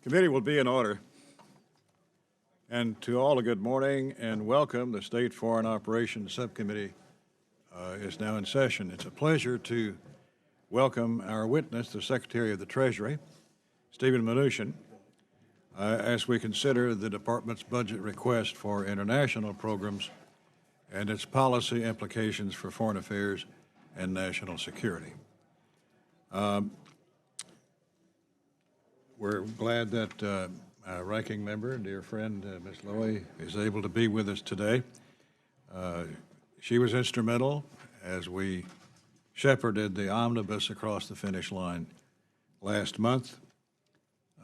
Committee will be in order. And to all a good morning and welcome. The State Foreign Operations Subcommittee is now in session. It's a pleasure to welcome our witness, the Secretary of the Treasury, Stephen Mnuchin, as we consider the Department's budget request for international programs and its policy implications for foreign affairs and national security. We're glad that our ranking member, dear friend, Ms. Lowy, is able to be with us today. She was instrumental as we shepherded the omnibus across the finish line last month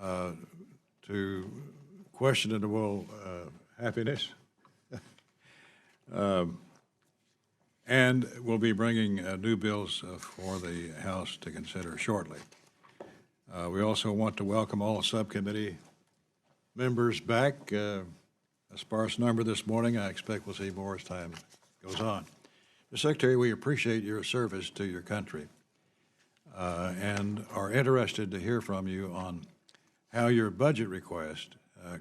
to questionable happiness. And we'll be bringing new bills for the House to consider shortly. We also want to welcome all subcommittee members back. A sparse number this morning. I expect we'll see more as time goes on. Mr. Secretary, we appreciate your service to your country and are interested to hear from you on how your budget request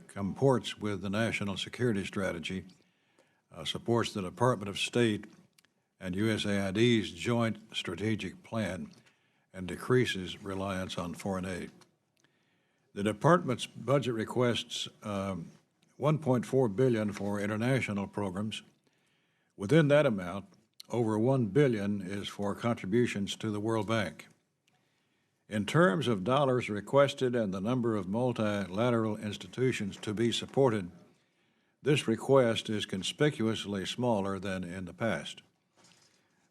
comports with the national security strategy, supports the Department of State and USAID's joint strategic plan, and decreases reliance on foreign aid. The Department's budget requests $1.4 billion for international programs. Within that amount, over $1 billion is for contributions to the World Bank. In terms of dollars requested and the number of multilateral institutions to be supported, this request is conspicuously smaller than in the past.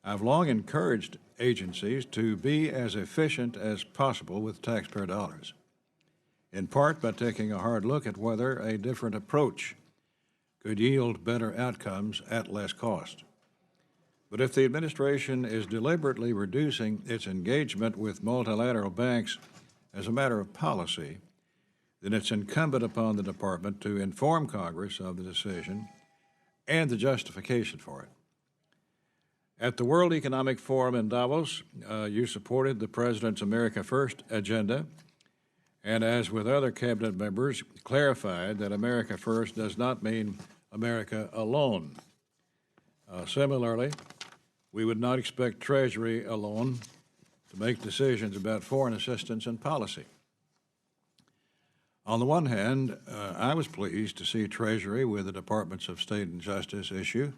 I've long encouraged agencies to be as efficient as possible with taxpayer dollars, in part by taking a hard look at whether a different approach could yield better outcomes at less cost. But if the administration is deliberately reducing its engagement with multilateral banks as a matter of policy, then it's incumbent upon the Department to inform Congress of the decision and the justification for it. At the World Economic Forum in Davos, you supported the President's America First agenda, and as with other cabinet members, clarified that America First does not mean America alone. Similarly, we would not expect Treasury alone to make decisions about foreign assistance and policy. On the one hand, I was pleased to see Treasury with the Departments of State and Justice issue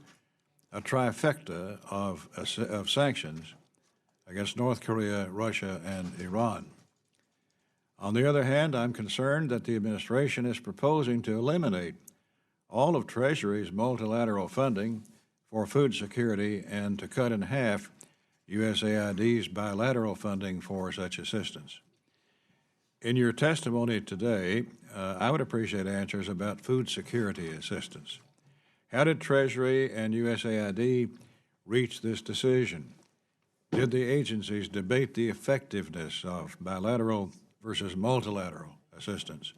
a trifecta of sanctions against North Korea, Russia, and Iran. On the other hand, I'm concerned that the administration is proposing to eliminate all of Treasury's multilateral funding for food security and to cut in half USAID's bilateral funding for such assistance. In your testimony today, I would appreciate answers about food security assistance. How did Treasury and USAID reach this decision? Did the agencies debate the effectiveness of bilateral versus multilateral assistance?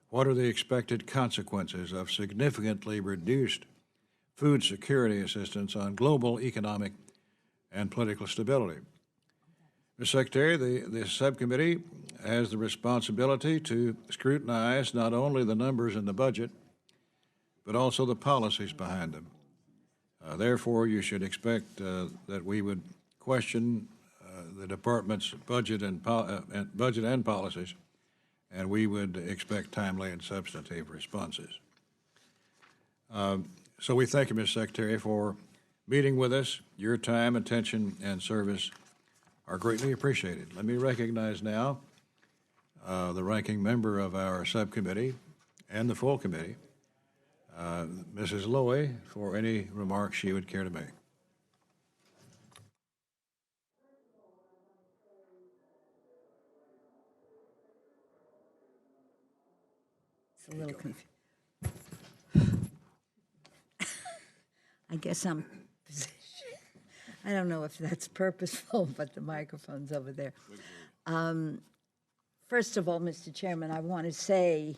What are the expected consequences of significantly reduced food security assistance on global economic and political stability? Mr. Secretary, the subcommittee has the responsibility to scrutinize not only the numbers in the budget, but also the policies behind them. Therefore, you should expect that we would question the department's budget and policies, and we would expect timely and substantive responses. So we thank you, Mr. Secretary, for meeting with us. Your time, attention, and service are greatly appreciated. Let me recognize now the ranking member of our subcommittee and the full committee, Mrs. Lowy, for any remarks she would care to make. It's a little confused. I guess I'm positioned. I don't know if that's purposeful, but the microphone's over there. First of all, Mr. Chairman, I want to say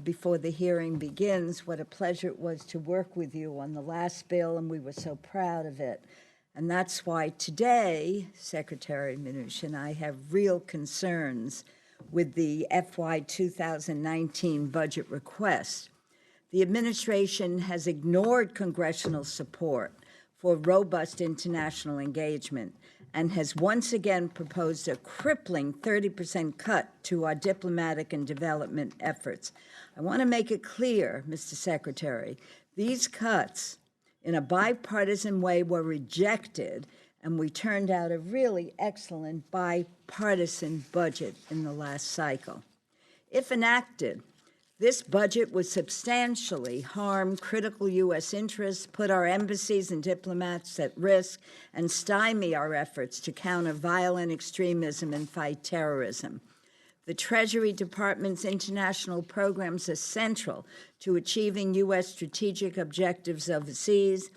before the hearing begins what a pleasure it was to work with you on the last bill, and we were so proud of it. And that's why today, Secretary Mnuchin, I have real concerns with the FY 2019 budget request. The administration has ignored congressional support for robust international engagement and has once again proposed a crippling 30% cut to our diplomatic and development efforts. I want to make it clear, Mr. Secretary, these cuts in a bipartisan way were rejected, and we turned out a really excellent bipartisan budget in the last cycle. If enacted, this budget would substantially harm critical U.S. interests, put our embassies and diplomats at risk, and stymie our efforts to counter violent extremism and fight terrorism. The Treasury Department's international programs are central to achieving U.S. strategic objectives overseas.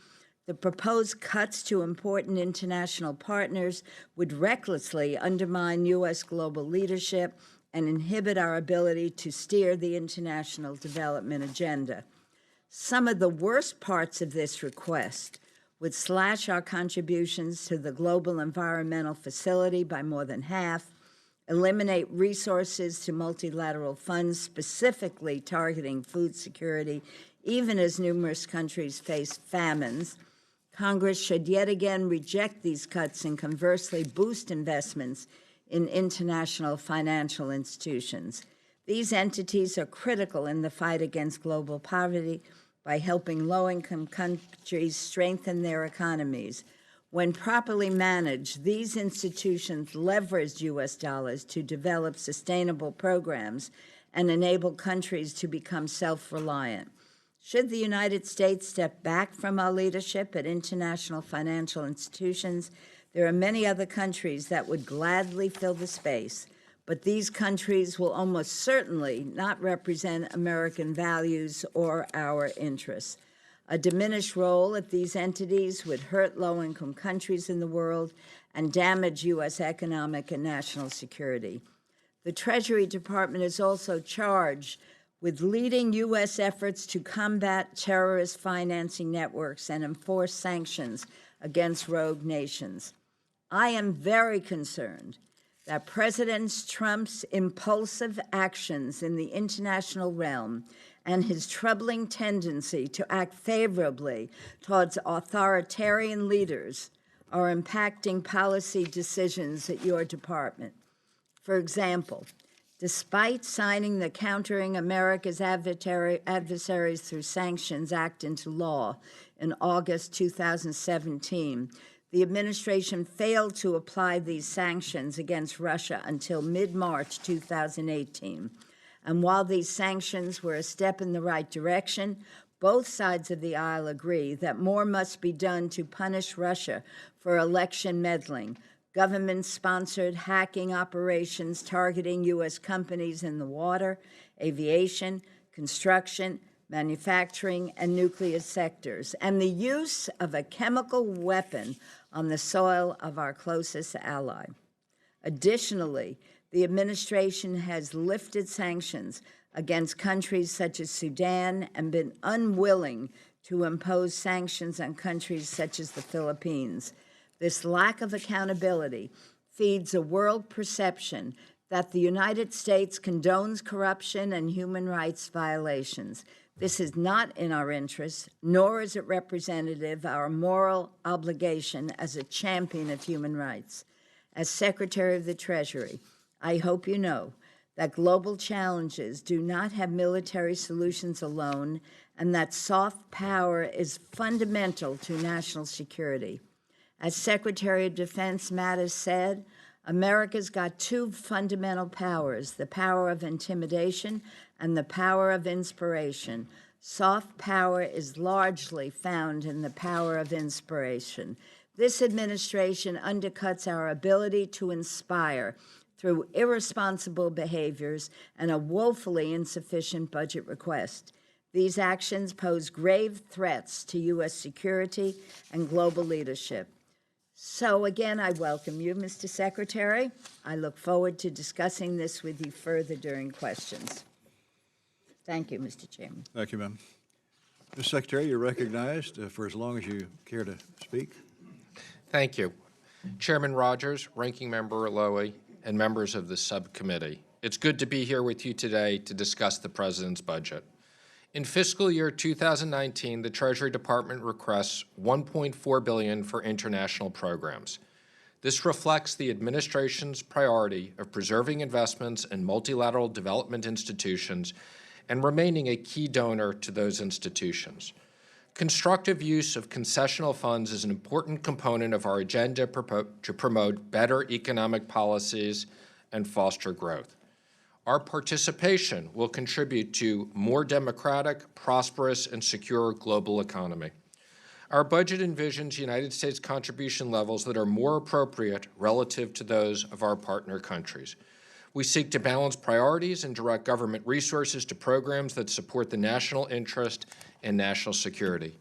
The proposed cuts to important international partners would recklessly undermine U.S. global leadership and inhibit our ability to steer the international development agenda. Some of the worst parts of this request would slash our contributions to the Global Environmental Facility by more than half, eliminate resources to multilateral funds specifically targeting food security, even as numerous countries face famines. Congress should yet again reject these cuts and conversely boost investments in international financial institutions. These entities are critical in the fight against global poverty by helping low-income countries strengthen their economies. When properly managed, these institutions leverage U.S. dollars to develop sustainable programs and enable countries to become self-reliant. Should the United States step back from our leadership at international financial institutions, there are many other countries that would gladly fill the space, but these countries will almost certainly not represent American values or our interests. A diminished role at these entities would hurt low-income countries in the world and damage U.S. economic and national security. The Treasury Department is also charged with leading U.S. efforts to combat terrorist financing networks and enforce sanctions against rogue nations. I am very concerned that President Trump's impulsive actions in the international realm and his troubling tendency to act favorably towards authoritarian leaders are impacting policy decisions at your department. For example, despite signing the Countering America's Adversaries Through Sanctions Act into law in August 2017, the administration failed to apply these sanctions against Russia until mid-March 2018. And while these sanctions were a step in the right direction, both sides of the aisle agree that more must be done to punish Russia for election meddling, government-sponsored hacking operations targeting U.S. companies in the water, aviation, construction, manufacturing, and nuclear sectors, and the use of a chemical weapon on the soil of our closest ally. Additionally, the administration has lifted sanctions against countries such as Sudan and been unwilling to impose sanctions on countries such as the Philippines. This lack of accountability feeds a world perception that the United States condones corruption and human rights violations. This is not in our interest, nor is it representative of our moral obligation as a champion of human rights. As Secretary of the Treasury, I hope you know that global challenges do not have military solutions alone, and that soft power is fundamental to national security. As Secretary of Defense Mattis said, America's got two fundamental powers, the power of intimidation and the power of inspiration. Soft power is largely found in the power of inspiration. This administration undercuts our ability to inspire through irresponsible behaviors and a woefully insufficient budget request. These actions pose grave threats to U.S. security and global leadership. So again, I welcome you, Mr. Secretary. I look forward to discussing this with you further during questions. Thank you, Mr. Chairman. Thank you, ma'am. Mr. Secretary, you're recognized for as long as you care to speak. Thank you. Chairman Rogers, Ranking Member Lowy, and members of the subcommittee. It's good to be here with you today to discuss the President's budget. In fiscal year 2019, the Treasury Department requests $1.4 billion for international programs. This reflects the administration's priority of preserving investments in multilateral development institutions and remaining a key donor to those institutions. Constructive use of concessional funds is an important component of our agenda to promote better economic policies and foster growth. Our participation will contribute to more democratic, prosperous, and secure global economy. Our budget envisions United States contribution levels that are more appropriate relative to those of our partner countries. We seek to balance priorities and direct government resources to programs that support the national interest and national security.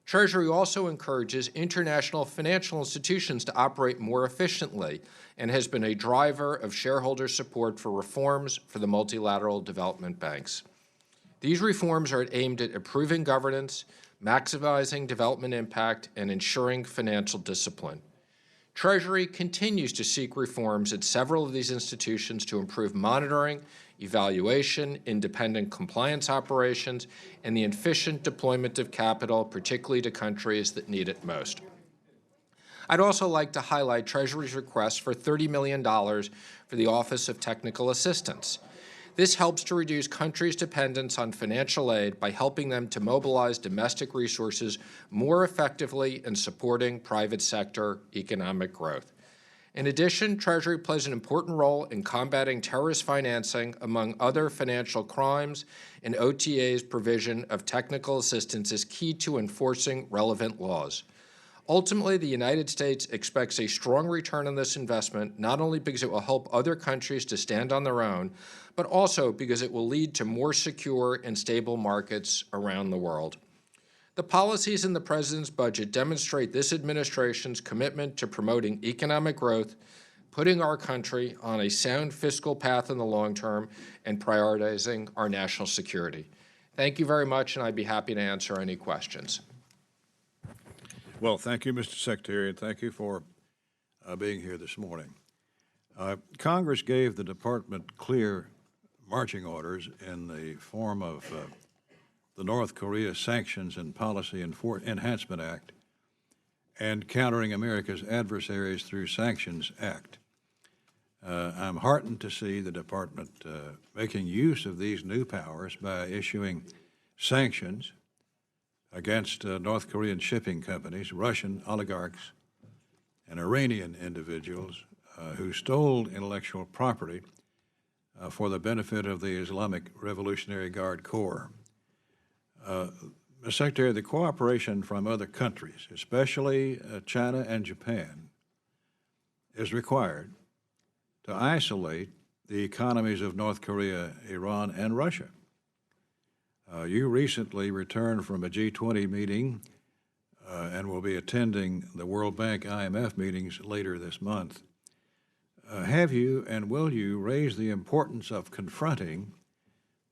Treasury also encourages international financial institutions to operate more efficiently and has been a driver of shareholder support for reforms for the multilateral development banks. These reforms are aimed at improving governance, maximizing development impact, and ensuring financial discipline. Treasury continues to seek reforms at several of these institutions to improve monitoring, evaluation, independent compliance operations, and the efficient deployment of capital, particularly to countries that need it most. I'd also like to highlight Treasury's request for $30 million for the Office of Technical Assistance. This helps to reduce countries' dependence on financial aid by helping them to mobilize domestic resources more effectively in supporting private sector economic growth. In addition, Treasury plays an important role in combating terrorist financing, among other financial crimes, and OTA's provision of technical assistance is key to enforcing relevant laws. Ultimately, the United States expects a strong return on this investment, not only because it will help other countries to stand on their own, but also because it will lead to more secure and stable markets around the world. The policies in the President's budget demonstrate this administration's commitment to promoting economic growth, putting our country on a sound fiscal path in the long term, and prioritizing our national security. Thank you very much, and I'd be happy to answer any questions. Well, thank you, Mr. Secretary, and thank you for being here this morning. Congress gave the department clear marching orders in the form of the North Korea Sanctions and Policy Enhancement Act and Countering America's Adversaries Through Sanctions Act. I'm heartened to see the department making use of these new powers by issuing sanctions against North Korean shipping companies, Russian oligarchs, and Iranian individuals who stole intellectual property for the benefit of the Islamic Revolutionary Guard Corps. Mr. Secretary, the cooperation from other countries, especially China and Japan, is required to isolate the economies of North Korea, Iran, and Russia. You recently returned from a G20 meeting and will be attending the World Bank IMF meetings later this month. Have you and will you raise the importance of confronting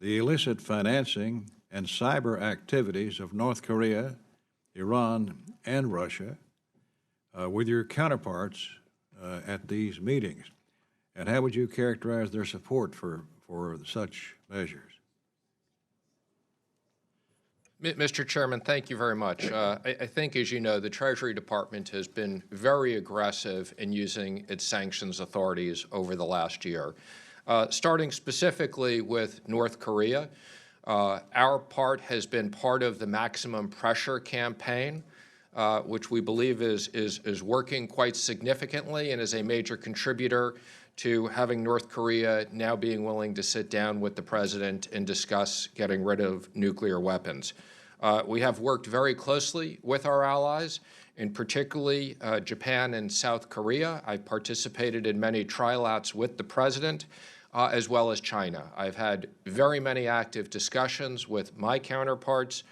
the illicit financing and cyber activities of North Korea, Iran, and Russia with your counterparts at these meetings? And how would you characterize their support for such measures? Mr. Chairman, thank you very much. I think, as you know, the Treasury Department has been very aggressive in using its sanctions authorities over the last year. Starting specifically with North Korea, our part has been part of the maximum pressure campaign, which we believe is working quite significantly and is a major contributor to having North Korea now being willing to sit down with the President and discuss getting rid of nuclear weapons. We have worked very closely with our allies, and particularly Japan and South Korea. I participated in many trial-outs with the President, as well as China. I've had very many active discussions with my counterparts.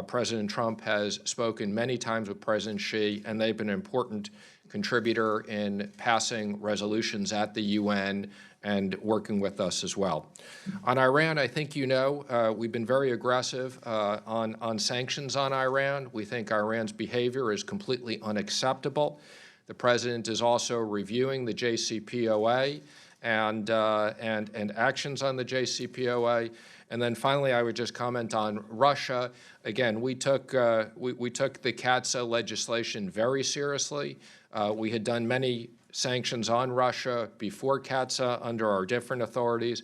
President Trump has spoken many times with President Xi, and they've been an important contributor in passing resolutions at the UN and working with us as well. On Iran, I think you know, we've been very aggressive on sanctions on Iran. We think Iran's behavior is completely unacceptable. The President is also reviewing the JCPOA and actions on the JCPOA. And then finally, I would just comment on Russia. Again, we took the CATSA legislation very seriously. We had done many sanctions on Russia before CATSA under our different authorities.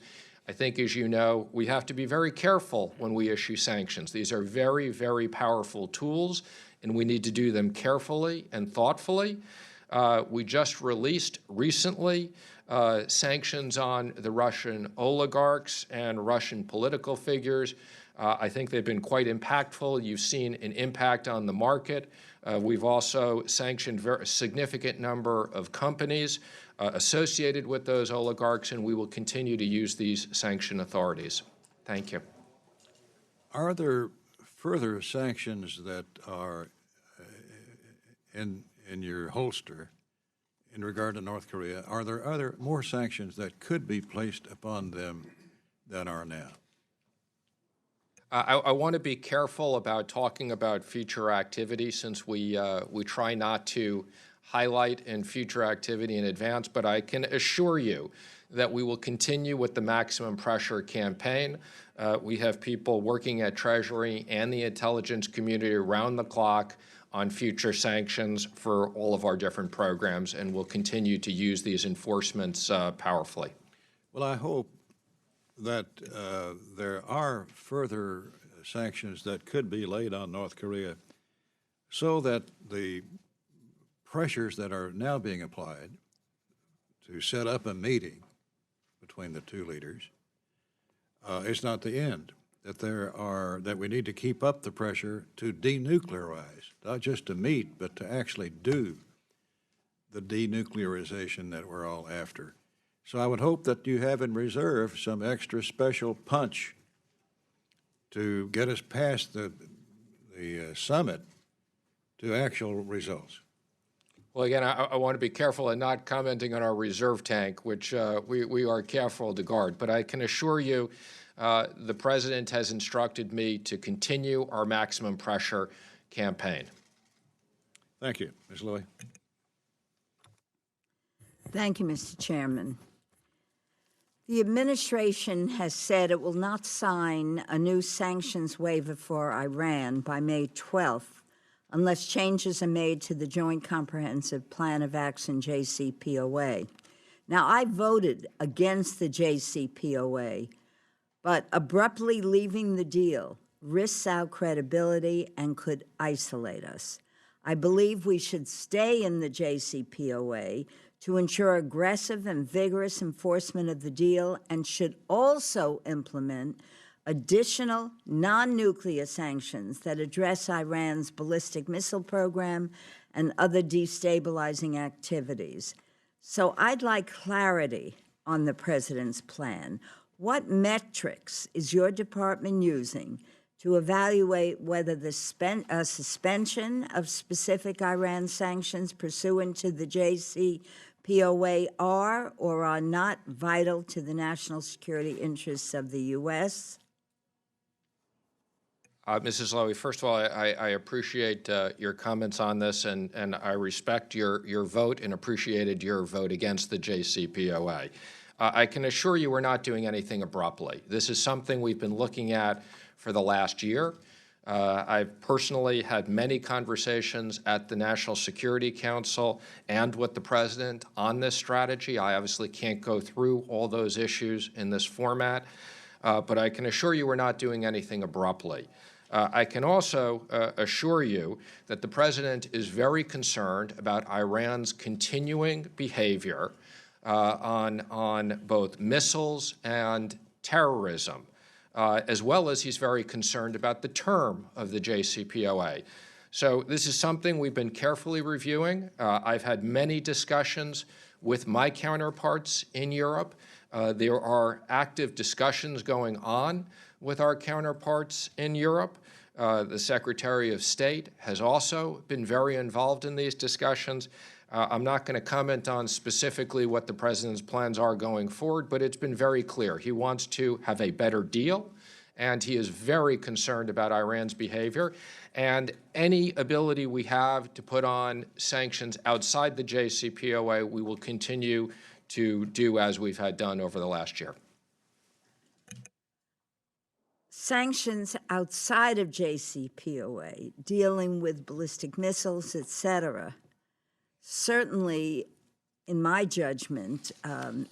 I think, as you know, we have to be very careful when we issue sanctions. These are very, very powerful tools, and we need to do them carefully and thoughtfully. We just released recently sanctions on the Russian oligarchs and Russian political figures. I think they've been quite impactful. You've seen an impact on the market. We've also sanctioned a significant number of companies associated with those oligarchs, and we will continue to use these sanction authorities. Thank you. Are there further sanctions that are in your holster in regard to North Korea? Are there more sanctions that could be placed upon them than are now? I want to be careful about talking about future activity, since we try not to highlight in future activity in advance, but I can assure you that we will continue with the maximum pressure campaign. We have people working at Treasury and the intelligence community around the clock on future sanctions for all of our different programs, and we'll continue to use these enforcements powerfully. Well, I hope that there are further sanctions that could be laid on North Korea so that the pressures that are now being applied to set up a meeting between the two leaders is not the end, that we need to keep up the pressure to denuclearize, not just to meet, but to actually do the denuclearization that we're all after. So I would hope that you have in reserve some extra special punch to get us past the summit to actual results. Well, again, I want to be careful in not commenting on our reserve tank, which we are careful to guard. But I can assure you the President has instructed me to continue our maximum pressure campaign. Thank you. Ms. Louie. Thank you, Mr. Chairman. The administration has said it will not sign a new sanctions waiver for Iran by May 12th unless changes are made to the Joint Comprehensive Plan of Action, JCPOA. Now, I voted against the JCPOA, but abruptly leaving the deal risks our credibility and could isolate us. I believe we should stay in the JCPOA to ensure aggressive and vigorous enforcement of the deal, and should also implement additional non-nuclear sanctions that address Iran's ballistic missile program and other destabilizing activities. So I'd like clarity on the President's plan. What metrics is your department using to evaluate whether the suspension of specific Iran sanctions pursuant to the JCPOA are or are not vital to the national security interests of the U.S.? Mrs. Lowy, first of all, I appreciate your comments on this, and I respect your vote and appreciated your vote against the JCPOA. I can assure you we're not doing anything abruptly. This is something we've been looking at for the last year. I've personally had many conversations at the National Security Council and with the President on this strategy. I obviously can't go through all those issues in this format, but I can assure you we're not doing anything abruptly. I can also assure you that the President is very concerned about Iran's continuing behavior on both missiles and terrorism, as well as he's very concerned about the term of the JCPOA. So this is something we've been carefully reviewing. I've had many discussions with my counterparts in Europe. There are active discussions going on with our counterparts in Europe. The Secretary of State has also been very involved in these discussions. I'm not going to comment on specifically what the President's plans are going forward, but it's been very clear. He wants to have a better deal, and he is very concerned about Iran's behavior. And any ability we have to put on sanctions outside the JCPOA, we will continue to do as we've had done over the last year. Sanctions outside of JCPOA, dealing with ballistic missiles, et cetera, certainly, in my judgment,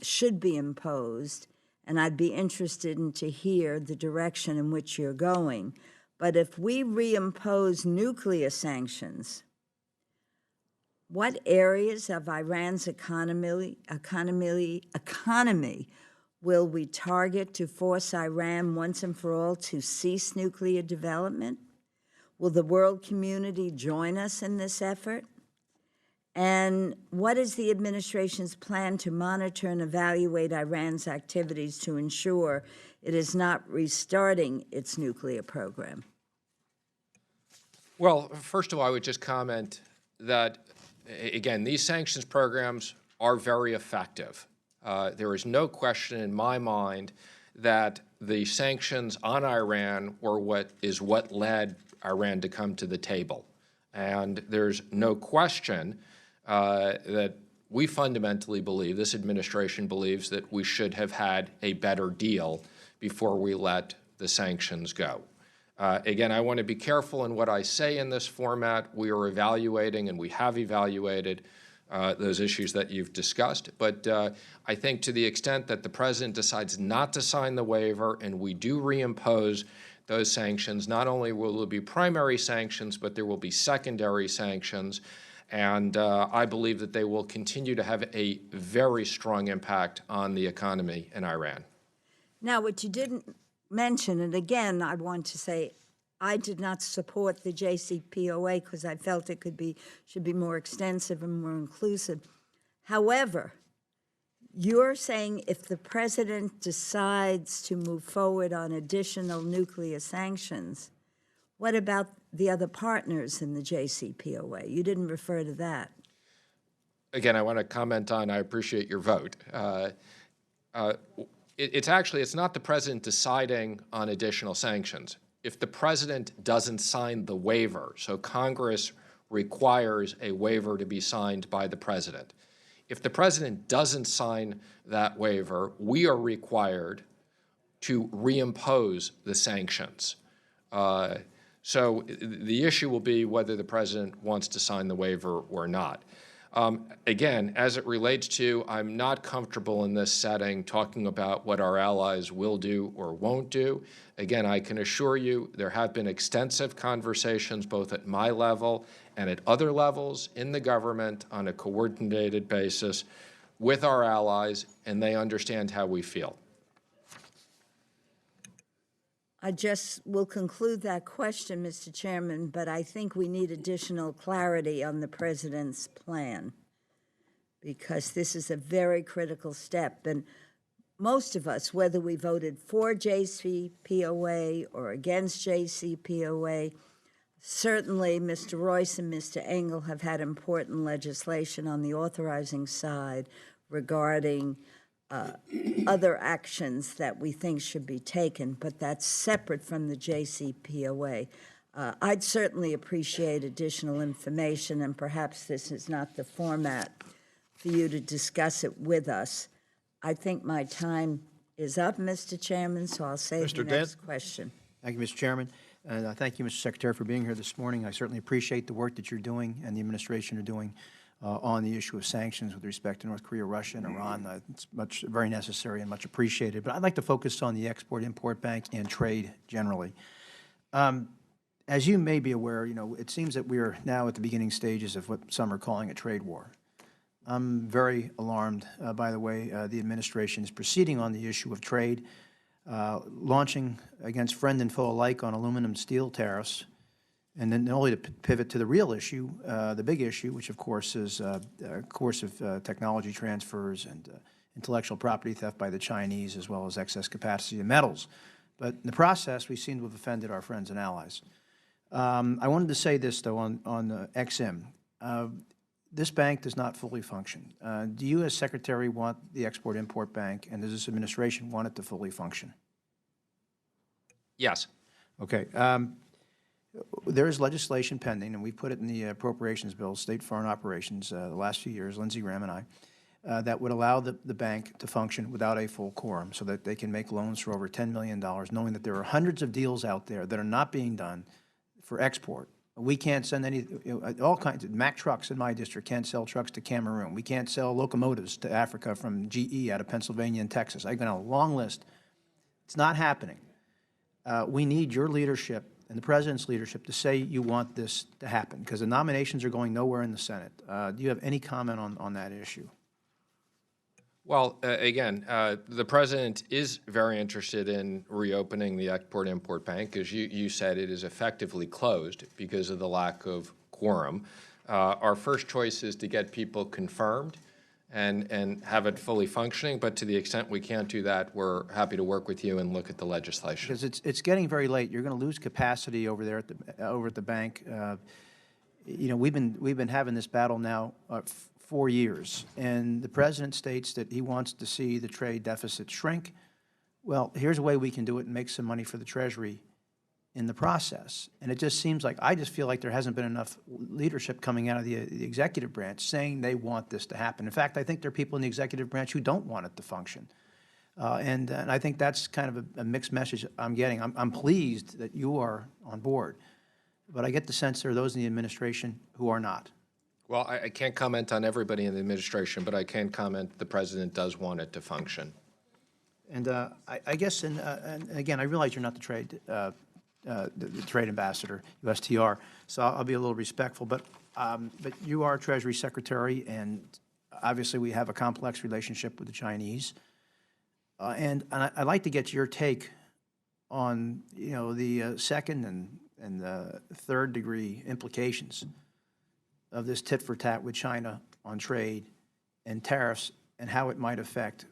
should be imposed, and I'd be interested in to hear the direction in which you're going. But if we reimpose nuclear sanctions, what areas of Iran's economy will we target to force Iran once and for all to cease nuclear development? Will the world community join us in this effort? And what is the administration's plan to monitor and evaluate Iran's activities to ensure it is not restarting its nuclear program? Well, first of all, I would just comment that, again, these sanctions programs are very effective. There is no question in my mind that the sanctions on Iran were what led Iran to come to the table. And there's no question that we fundamentally believe, this administration believes, that we should have had a better deal before we let the sanctions go. Again, I want to be careful in what I say in this format. We are evaluating, and we have evaluated those issues that you've discussed. But I think to the extent that the president decides not to sign the waiver and we do reimpose those sanctions, not only will there be primary sanctions, but there will be secondary sanctions. And I believe that they will continue to have a very strong impact on the economy in Iran. Now, what you didn't mention, and again, I want to say, I did not support the JCPOA because I felt it should be more extensive and more inclusive. However, you're saying if the president decides to move forward on additional nuclear sanctions, what about the other partners in the JCPOA? You didn't refer to that. Again, I want to comment on, I appreciate your vote. It's not the president deciding on additional sanctions. If the president doesn't sign the waiver, so Congress requires a waiver to be signed by the president. If the president doesn't sign that waiver, we are required to reimpose the sanctions. So the issue will be whether the president wants to sign the waiver or not. Again, as it relates to, I'm not comfortable in this setting talking about what our allies will do or won't do. Again, I can assure you there have been extensive conversations both at my level and at other levels in the government on a coordinated basis with our allies, and they understand how we feel. I just will conclude that question, Mr. Chairman, but I think we need additional clarity on the president's plan because this is a very critical step. And most of us, whether we voted for JCPOA or against JCPOA, certainly Mr. Royce and Mr. Engel have had important legislation on the authorizing side regarding other actions that we think should be taken, but that's separate from the JCPOA. I'd certainly appreciate additional information, and perhaps this is not the format for you to discuss it with us. I think my time is up, Mr. Chairman, so I'll save the next question. Thank you, Mr. Chairman. And thank you, Mr. Secretary, for being here this morning. I certainly appreciate the work that you're doing and the administration are doing on the issue of sanctions with respect to North Korea, Russia, and Iran. It's very necessary and much appreciated. But I'd like to focus on the Export-Import Bank and trade generally. As you may be aware, it seems that we are now at the beginning stages of what some are calling a trade war. I'm very alarmed by the way the administration is proceeding on the issue of trade, launching against friend and foe alike on aluminum steel tariffs, and then only to pivot to the real issue, the big issue, which of course is coercive technology transfers and intellectual property theft by the Chinese, as well as excess capacity of metals. But in the process, we seem to have offended our friends and allies. I wanted to say this, though, on EXIM. This bank does not fully function. Do you, as Secretary, want the Export-Import Bank, and does this administration want it to fully function? Yes. Okay. There is legislation pending, and we put it in the appropriations bill, State Foreign Operations, the last few years, Lindsey Graham and that would allow the bank to function without a full quorum so that they can make loans for over $10 million, knowing that there are hundreds of deals out there that are not being done for export. We can't send any, all kinds of, Mack trucks in my district can't sell trucks to Cameroon. We can't sell locomotives to Africa from GE out of Pennsylvania and Texas. I've got a long list. It's not happening. We need your leadership and the President's leadership to say you want this to happen, because the nominations are going nowhere in the Senate. Do you have any comment on that issue? Well, again, the President is very interested in reopening the Export-Import Bank. As you said, it is effectively closed because of the lack of quorum. Our first choice is to get people confirmed and have it fully functioning, but to the extent we can't do that, we're happy to work with you and look at the legislation. Because it's getting very late. You're going to lose capacity over there over at the bank. You know, we've been having this battle now 4 years, and the President states that he wants to see the trade deficit shrink. Well, here's a way we can do it and make some money for the Treasury in the process. And it just seems like, I just feel like there hasn't been enough leadership coming out of the executive branch saying they want this to happen. In fact, I think there are people in the executive branch who don't want it to function. And I think that's kind of a mixed message I'm getting. I'm pleased that you are on board, but I get the sense there are those in the administration who are not. Well, I can't comment on everybody in the administration, but I can comment the President does want it to function. And I guess, and again, I realize you're not the trade ambassador, USTR, so I'll be a little respectful. But you are Treasury Secretary, and obviously we have a complex relationship with the Chinese. And I'd like to get your take on, you know, the second and third degree implications of this tit for tat with China on trade and tariffs, and how it might affect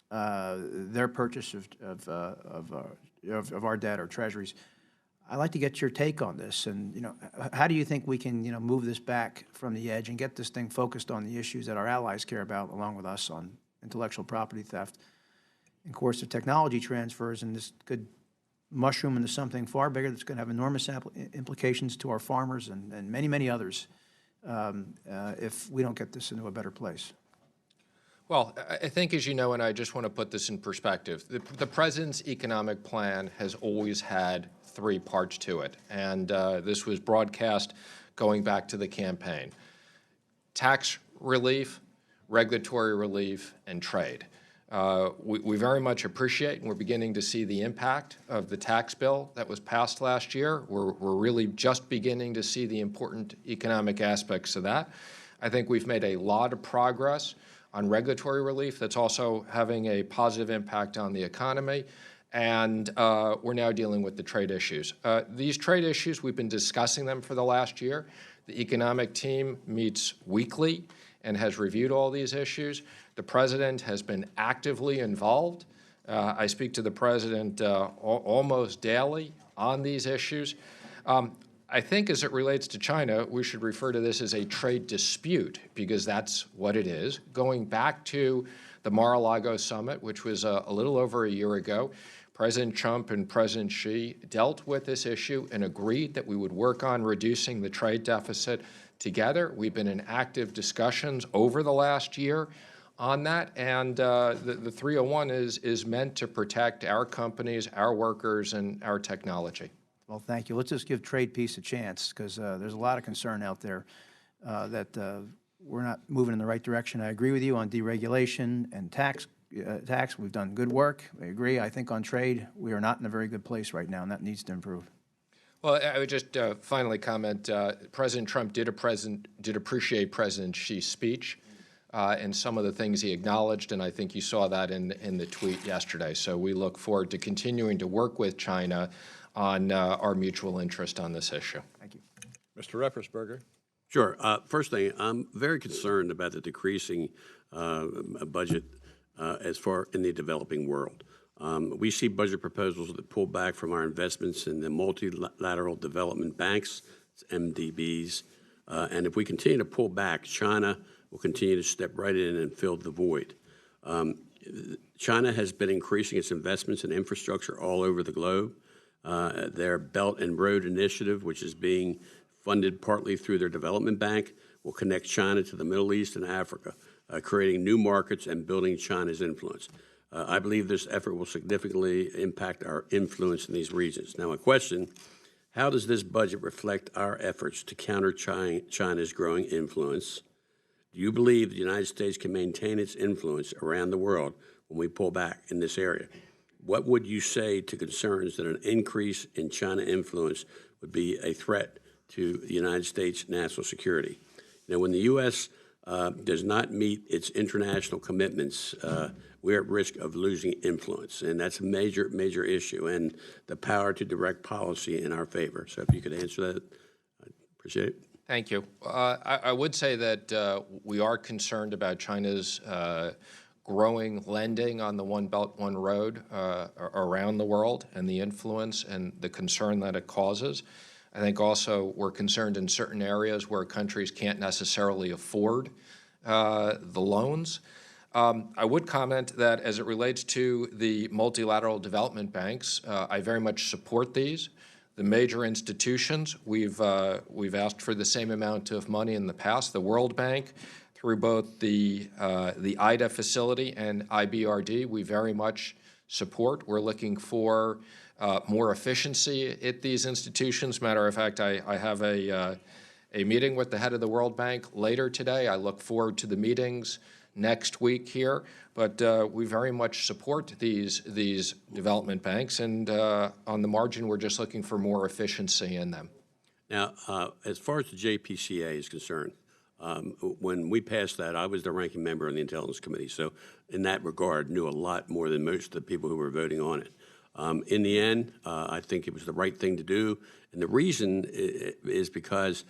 their purchase of our debt or treasuries. I'd like to get your take on this, and, you know, how do you think we can, you know, move this back from the edge and get this thing focused on the issues that our allies care about, along with us, on intellectual property theft and coercive technology transfers, and this could mushroom into something far bigger that's going to have enormous implications to our farmers and many, many others if we don't get this into a better place. Well, I think, as you know, and I just want to put this in perspective, the President's economic plan has always had 3 parts to it, and this was broadcast going back to the campaign: tax relief, regulatory relief, and trade. We very much appreciate, and we're beginning to see the impact of the tax bill that was passed last year. We're really just beginning to see the important economic aspects of that. I think we've made a lot of progress on regulatory relief that's also having a positive impact on the economy, and we're now dealing with the trade issues. These trade issues, we've been discussing them for the last year. The economic team meets weekly and has reviewed all these issues. The President has been actively involved. I speak to the President almost daily on these issues. I think as it relates to China, we should refer to this as a trade dispute, because that's what it is. Going back to the Mar-a-Lago summit, which was a little over a year ago, President Trump and President Xi dealt with this issue and agreed that we would work on reducing the trade deficit together. We've been in active discussions over the last year on that, and the 301 is meant to protect our companies, our workers, and our technology. Well, thank you. Let's just give trade peace a chance, because there's a lot of concern out there that we're not moving in the right direction. I agree with you on deregulation and tax. We've done good work. I agree. I think on trade, we are not in a very good place right now, and that needs to improve. Well, I would just finally comment, President Trump did appreciate President Xi's speech and some of the things he acknowledged, and I think you saw that in the tweet yesterday. So we look forward to continuing to work with China on our mutual interest on this issue. Thank you. Mr. Reppersberger. Sure. First thing, I'm very concerned about the decreasing budget as far in the developing world. We see budget proposals that pull back from our investments in the multilateral development banks, MDBs, and if we continue to pull back, China will continue to step right in and fill the void. China has been increasing its investments in infrastructure all over the globe. Their Belt and Road Initiative, which is being funded partly through their development bank, will connect China to the Middle East and Africa. creating new markets and building China's influence. I believe this effort will significantly impact our influence in these regions. Now, a question, how does this budget reflect our efforts to counter China's growing influence? Do you believe the United States can maintain its influence around the world when we pull back in this area? What would you say to concerns that an increase in China influence would be a threat to the United States national security? Now, when the U.S. Does not meet its international commitments, we're at risk of losing influence, and that's a major, major issue, and the power to direct policy in our favor. So if you could answer that, I'd appreciate it. Thank you. I would say that we are concerned about China's growing lending on the One Belt, One Road around the world and the influence and the concern that it causes. I think also we're concerned in certain areas where countries can't necessarily afford the loans. I would comment that as it relates to the multilateral development banks, I very much support these. The major institutions, we've asked for the same amount of money in the past. The World Bank, through both the IDA facility and IBRD, we very much support. We're looking for more efficiency at these institutions. Matter of fact, I have a meeting with the head of the World Bank later today. I look forward to the meetings next week here. But we very much support these development banks, and on the margin, we're just looking for more efficiency in them. Now, as far as the JPCA is concerned, when we passed that, I was the ranking member on the Intelligence Committee, so in that regard, knew a lot more than most of the people who were voting on it. In the end, I think it was the right thing to do, and the reason is because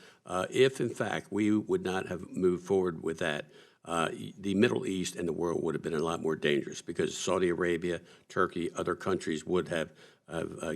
if, in fact, we would not have moved forward with that, the Middle East and the world would have been a lot more dangerous because Saudi Arabia, Turkey, other countries would have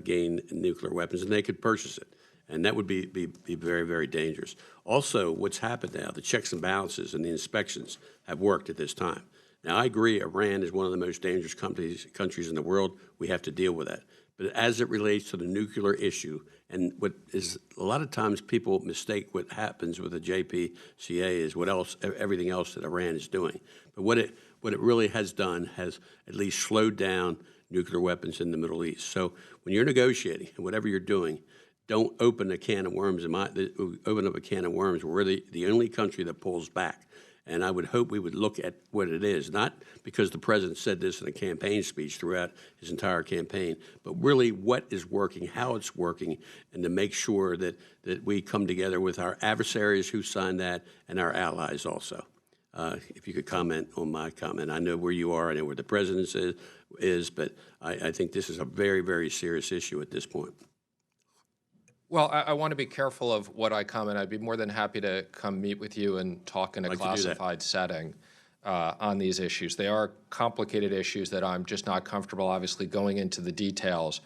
gained nuclear weapons, and they could purchase it. And that would be very, very dangerous. Also, what's happened now, the checks and balances and the inspections have worked at this time. Now, I agree Iran is one of the most dangerous countries in the world. We have to deal with that. But as it relates to the nuclear issue, and what is a lot of times people mistake what happens with the JPCA is everything else that Iran is doing. But what it really has done has at least slowed down nuclear weapons in the Middle East. So when you're negotiating, and whatever you're doing, don't open a can of worms. Open up a can of worms. We're the only country that pulls back. And I would hope we would look at what it is, not because the president said this in a campaign speech throughout his entire campaign, but really what is working, how it's working, and to make sure that we come together with our adversaries who signed that and our allies also. If you could comment on my comment. I know where you are, I know where the president is, but I think this is a very, very serious issue at this point. Well, I want to be careful of what I comment. I'd be more than happy to come meet with you and talk in a classified setting on these issues. They are complicated issues that I'm just not comfortable, obviously, going into the details.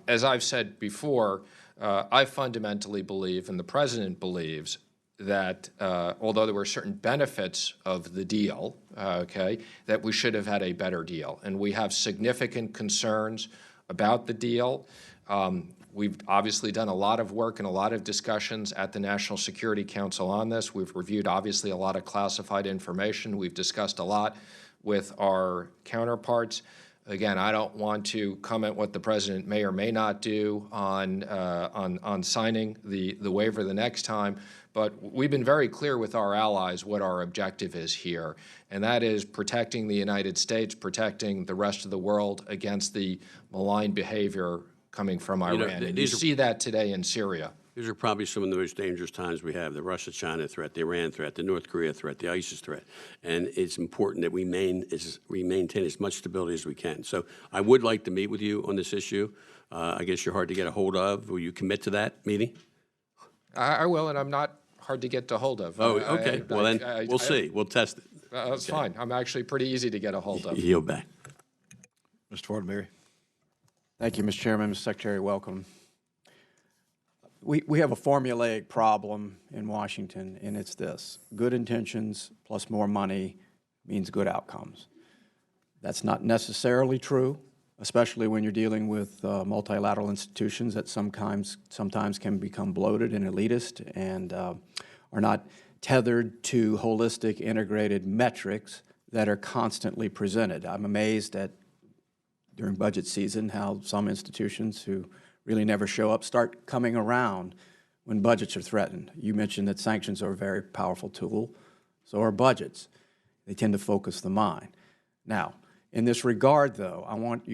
As I've said before, I fundamentally believe, and the president believes, that although there were certain benefits of the deal, that we should have had a better deal. And we have significant concerns about the deal. We've obviously done a lot of work and a lot of discussions at the National Security Council on this. We've reviewed, obviously, a lot of classified information. We've discussed a lot with our counterparts. Again, I don't want to comment what the president may or may not do on signing the waiver the next time, but we've been very clear with our allies what our objective is here, and that is protecting the United States, protecting the rest of the world against the malign behavior coming from Iran. And you see that today in Syria. These are probably some of the most dangerous times we have, the Russia-China threat, the Iran threat, the North Korea threat, the ISIS threat. And it's important that we maintain as much stability as we can. So I would like to meet with you on this issue. I guess you're hard to get a hold of. Will you commit to that meeting? I will, and I'm not hard to get a hold of. Oh, okay. Well, then we'll see. We'll test it. That's fine. I'm actually pretty easy to get a hold of. Yield back. Mr. Fortenberry. Thank you, Mr. Chairman. Mr. Secretary, welcome. We have a formulaic problem in Washington, and it's this. Good intentions plus more money means good outcomes. That's not necessarily true, especially when you're dealing with multilateral institutions that sometimes can become bloated and elitist and are not tethered to holistic integrated metrics that are constantly presented. I'm amazed at, during budget season, how some institutions who really never show up start coming around when budgets are threatened. You mentioned that sanctions are a very powerful tool, so are budgets. They tend to focus the mind. Now, in this regard, though, I want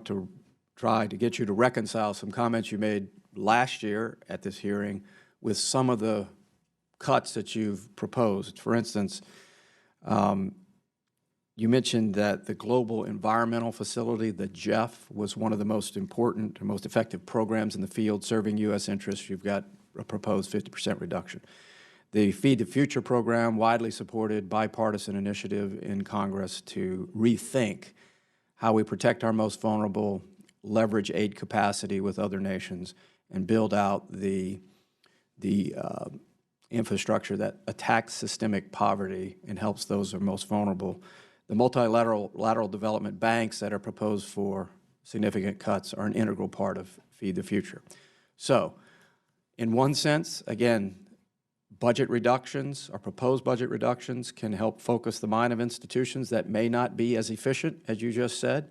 to try to get you to reconcile some comments you made last year at this hearing with some of the cuts that you've proposed. For instance, you mentioned that the Global Environmental Facility, the GEF, was one of the most important and most effective programs in the field serving U.S. interests. You've got a proposed 50% reduction. The Feed the Future program, widely supported bipartisan initiative in Congress to rethink how we protect our most vulnerable, leverage aid capacity with other nations, and build out the infrastructure that attacks systemic poverty and helps those who are most vulnerable. The multilateral development banks that are proposed for significant cuts are an integral part of Feed the Future. So, in one sense, again, budget reductions or proposed budget reductions can help focus the mind of institutions that may not be as efficient as you just said,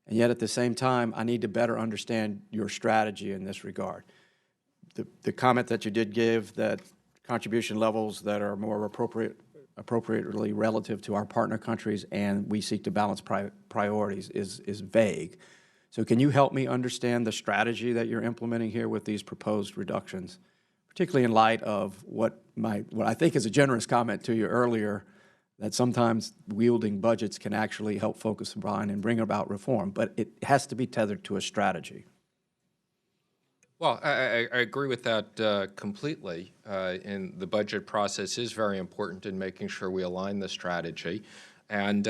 and yet at the same time, I need to better understand your strategy in this regard. The comment that you did give that contribution levels that are more appropriately relative to our partner countries and we seek to balance priorities is vague. So can you help me understand the strategy that you're implementing here with these proposed reductions, particularly in light of what I think is a generous comment to you earlier, that sometimes wielding budgets can actually help focus the mind and bring about reform, but it has to be tethered to a strategy. Well, I agree with that completely. And the budget process is very important in making sure we align the strategy. And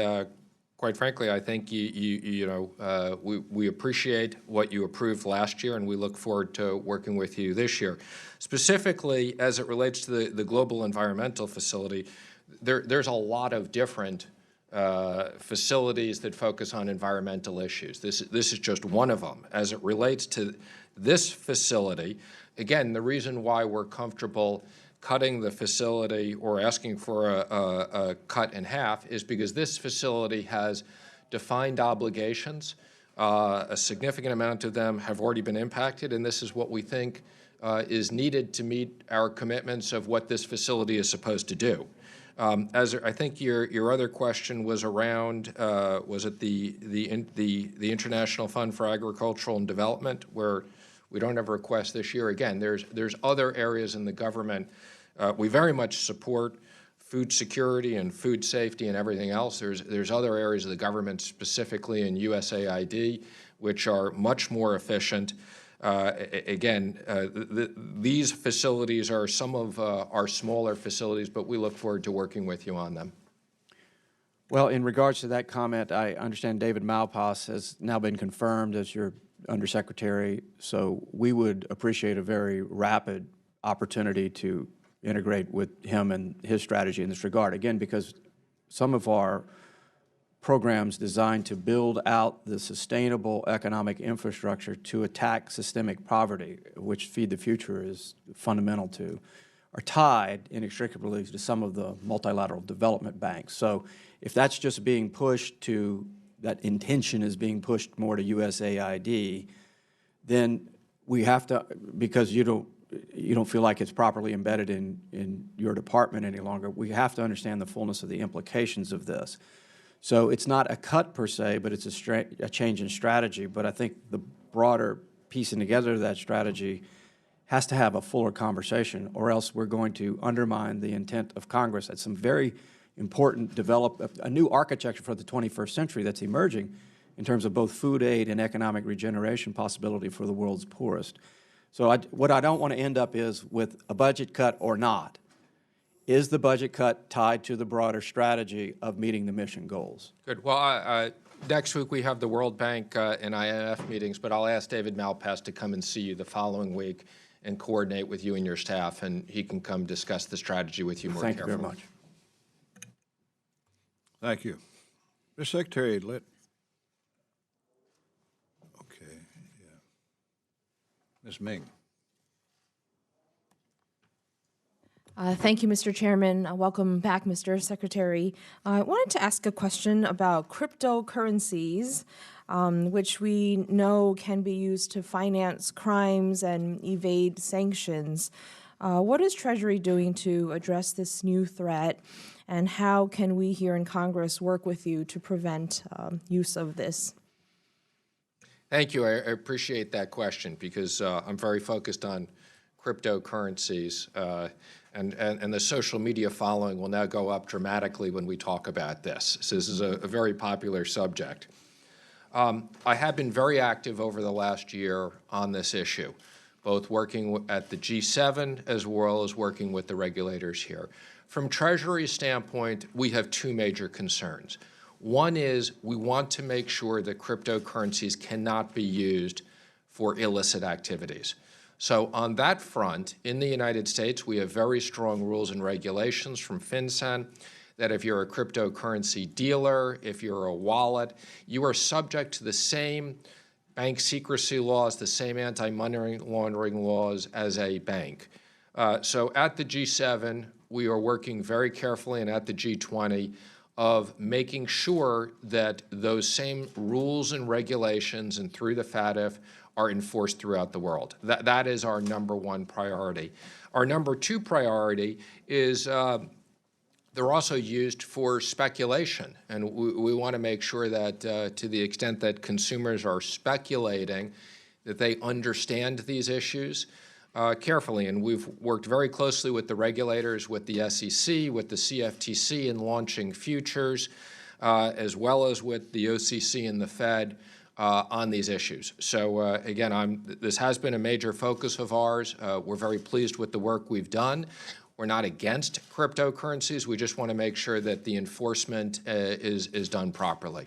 quite frankly, I think we appreciate what you approved last year, and we look forward to working with you this year. Specifically, as it relates to the Global Environmental Facility, there's a lot of different facilities that focus on environmental issues. This is just one of them. As it relates to this facility, again, the reason why we're comfortable cutting the facility or asking for a cut in half is because this facility has defined obligations. A significant amount of them have already been impacted, and this is what we think is needed to meet our commitments of what this facility is supposed to do. As I think your other question was around, was it the International Fund for Agricultural and Development, where we don't have a request this year. Again, there's other areas in the government. We very much support food security and food safety and everything else. There's other areas of the government, specifically in USAID, which are much more efficient. Again, these facilities are some of our smaller facilities, but we look forward to working with you on them. Well, in regards to that comment, I understand David Malpass has now been confirmed as your Undersecretary, so we would appreciate a very rapid opportunity to integrate with him and his strategy in this regard. Again, because some of our programs designed to build out the sustainable economic infrastructure to attack systemic poverty, which Feed the Future is fundamental to, are tied inextricably to some of the multilateral development banks. So if that's just being pushed to, that intention is being pushed more to USAID, then we have to, because you don't feel like it's properly embedded in your department any longer, we have to understand the fullness of the implications of this. So it's not a cut per se, but it's a change in strategy. But I think the broader piecing together of that strategy has to have a fuller conversation, or else we're going to undermine the intent of Congress at some very important a new architecture for the 21st century that's emerging in terms of both food aid and economic regeneration possibility for the world's poorest. So what I don't want to end up is with a budget cut or not. Is the budget cut tied to the broader strategy of meeting the mission goals? Good. Well, next week we have the World Bank and IMF meetings, but I'll ask David Malpass to come and see you the following week and coordinate with you and your staff, and he can come discuss the strategy with you more carefully. Thank you very much. Thank you. Mr. Secretary, okay, yeah. Ms. Ming. Thank you, Mr. Chairman. Welcome back, Mr. Secretary. I wanted to ask a question about cryptocurrencies, which we know can be used to finance crimes and evade sanctions. What is Treasury doing to address this new threat, and how can we here in Congress work with you to prevent use of this? Thank you. I appreciate that question because I'm very focused on cryptocurrencies, and the social media following will now go up dramatically when we talk about this. So this is a very popular subject. I have been very active over the last year on this issue, both working at the G7 as well as working with the regulators here. From Treasury's standpoint, we have two major concerns. One is we want to make sure that cryptocurrencies cannot be used for illicit activities. So on that front, in the United States, we have very strong rules and regulations from FinCEN that if you're a cryptocurrency dealer, if you're a wallet, you are subject to the same bank secrecy laws, the same anti-money laundering laws as a bank. So at the G7, we are working very carefully, and at the G20, of making sure that those same rules and regulations and through the FATF are enforced throughout the world. That is our number one priority. Our number two priority is they're also used for speculation, and we want to make sure that to the extent that consumers are speculating, that they understand these issues carefully. And we've worked very closely with the regulators, with the SEC, with the CFTC in launching futures, as well as with the OCC and the Fed on these issues. So again, this has been a major focus of ours. We're very pleased with the work we've done. We're not against cryptocurrencies. We just want to make sure that the enforcement is done properly.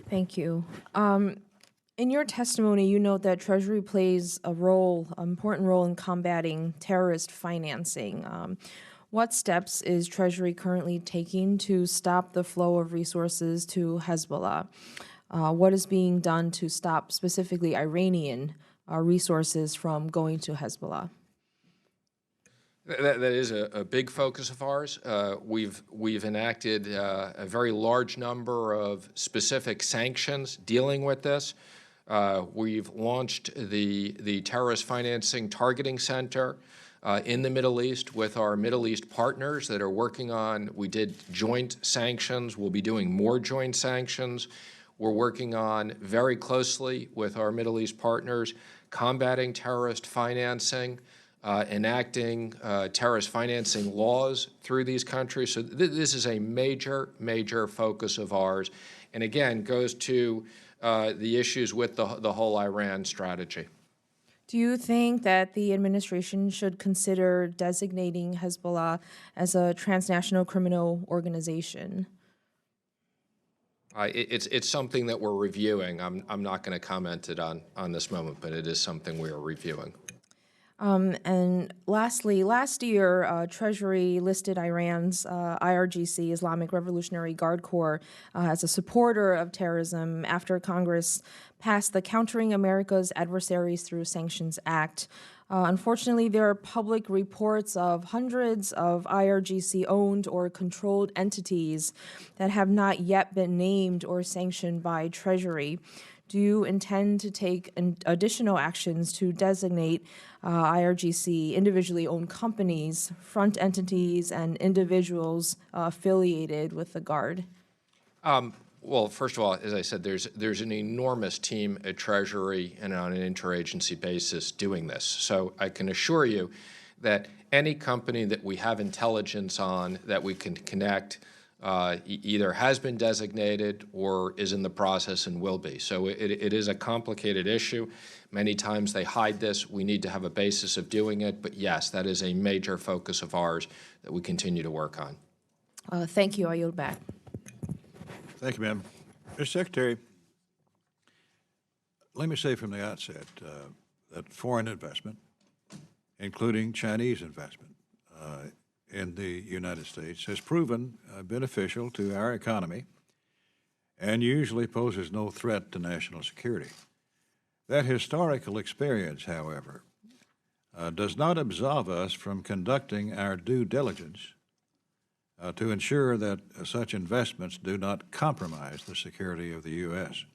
Thank you. In your testimony, you note that Treasury plays an important role in combating terrorist financing. What steps is Treasury currently taking to stop the flow of resources to Hezbollah? What is being done to stop specifically Iranian resources from going to Hezbollah? That is a big focus of ours. We've enacted a very large number of specific sanctions dealing with this. We've launched the Terrorist Financing Targeting Center in the Middle East with our Middle East partners that are working on. We did joint sanctions. We'll be doing more joint sanctions. We're working on very closely with our Middle East partners, combating terrorist financing, enacting terrorist financing laws through these countries. So this is a major, major focus of ours, and again, goes to the issues with the whole Iran strategy. Do you think that the administration should consider designating Hezbollah as a transnational criminal organization? It's something that we're reviewing. I'm not going to comment it on this moment, but it is something we are reviewing. And lastly, last year, Treasury listed Iran's IRGC, Islamic Revolutionary Guard Corps, as a supporter of terrorism after Congress passed the Countering America's Adversaries Through Sanctions Act. Unfortunately, there are public reports of hundreds of IRGC-owned or controlled entities that have not yet been named or sanctioned by Treasury. Do you intend to take additional actions to designate IRGC individually owned companies, front entities, and individuals affiliated with the Guard? Well, first of all, as I said, there's an enormous team at Treasury and on an interagency basis doing this. So I can assure you that any company that we have intelligence on that we can connect either has been designated or is in the process and will be. So it is a complicated issue. Many times they hide this. We need to have a basis of doing it. But yes, that is a major focus of ours that we continue to work on. Thank you. I yield back. Thank you, ma'am. Mr. Secretary, let me say from the outset that foreign investment, including Chinese investment in the United States, has proven beneficial to our economy and usually poses no threat to national security. That historical experience, however, does not absolve us from conducting our due diligence to ensure that such investments do not compromise the security of the U.S.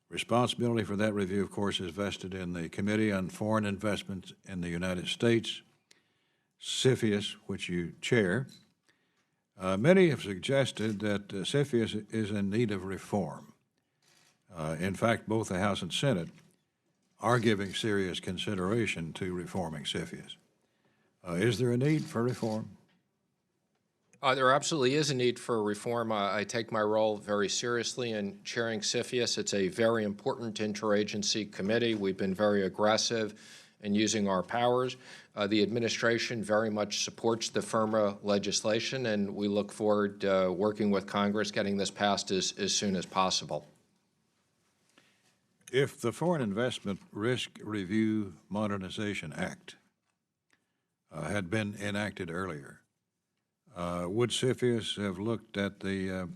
Responsibility for that review, of course, is vested in the Committee on Foreign Investments in the United States, CFIUS, which you chair. Many have suggested that CFIUS is in need of reform. In fact, both the House and Senate are giving serious consideration to reforming CFIUS. Is there a need for reform? There absolutely is a need for reform. I take my role very seriously in chairing CFIUS. It's a very important interagency committee. We've been very aggressive in using our powers. The administration very much supports the FIRMA legislation, and we look forward to working with Congress, getting this passed as soon as possible. If the Foreign Investment Risk Review Modernization Act had been enacted earlier, would CFIUS have looked at the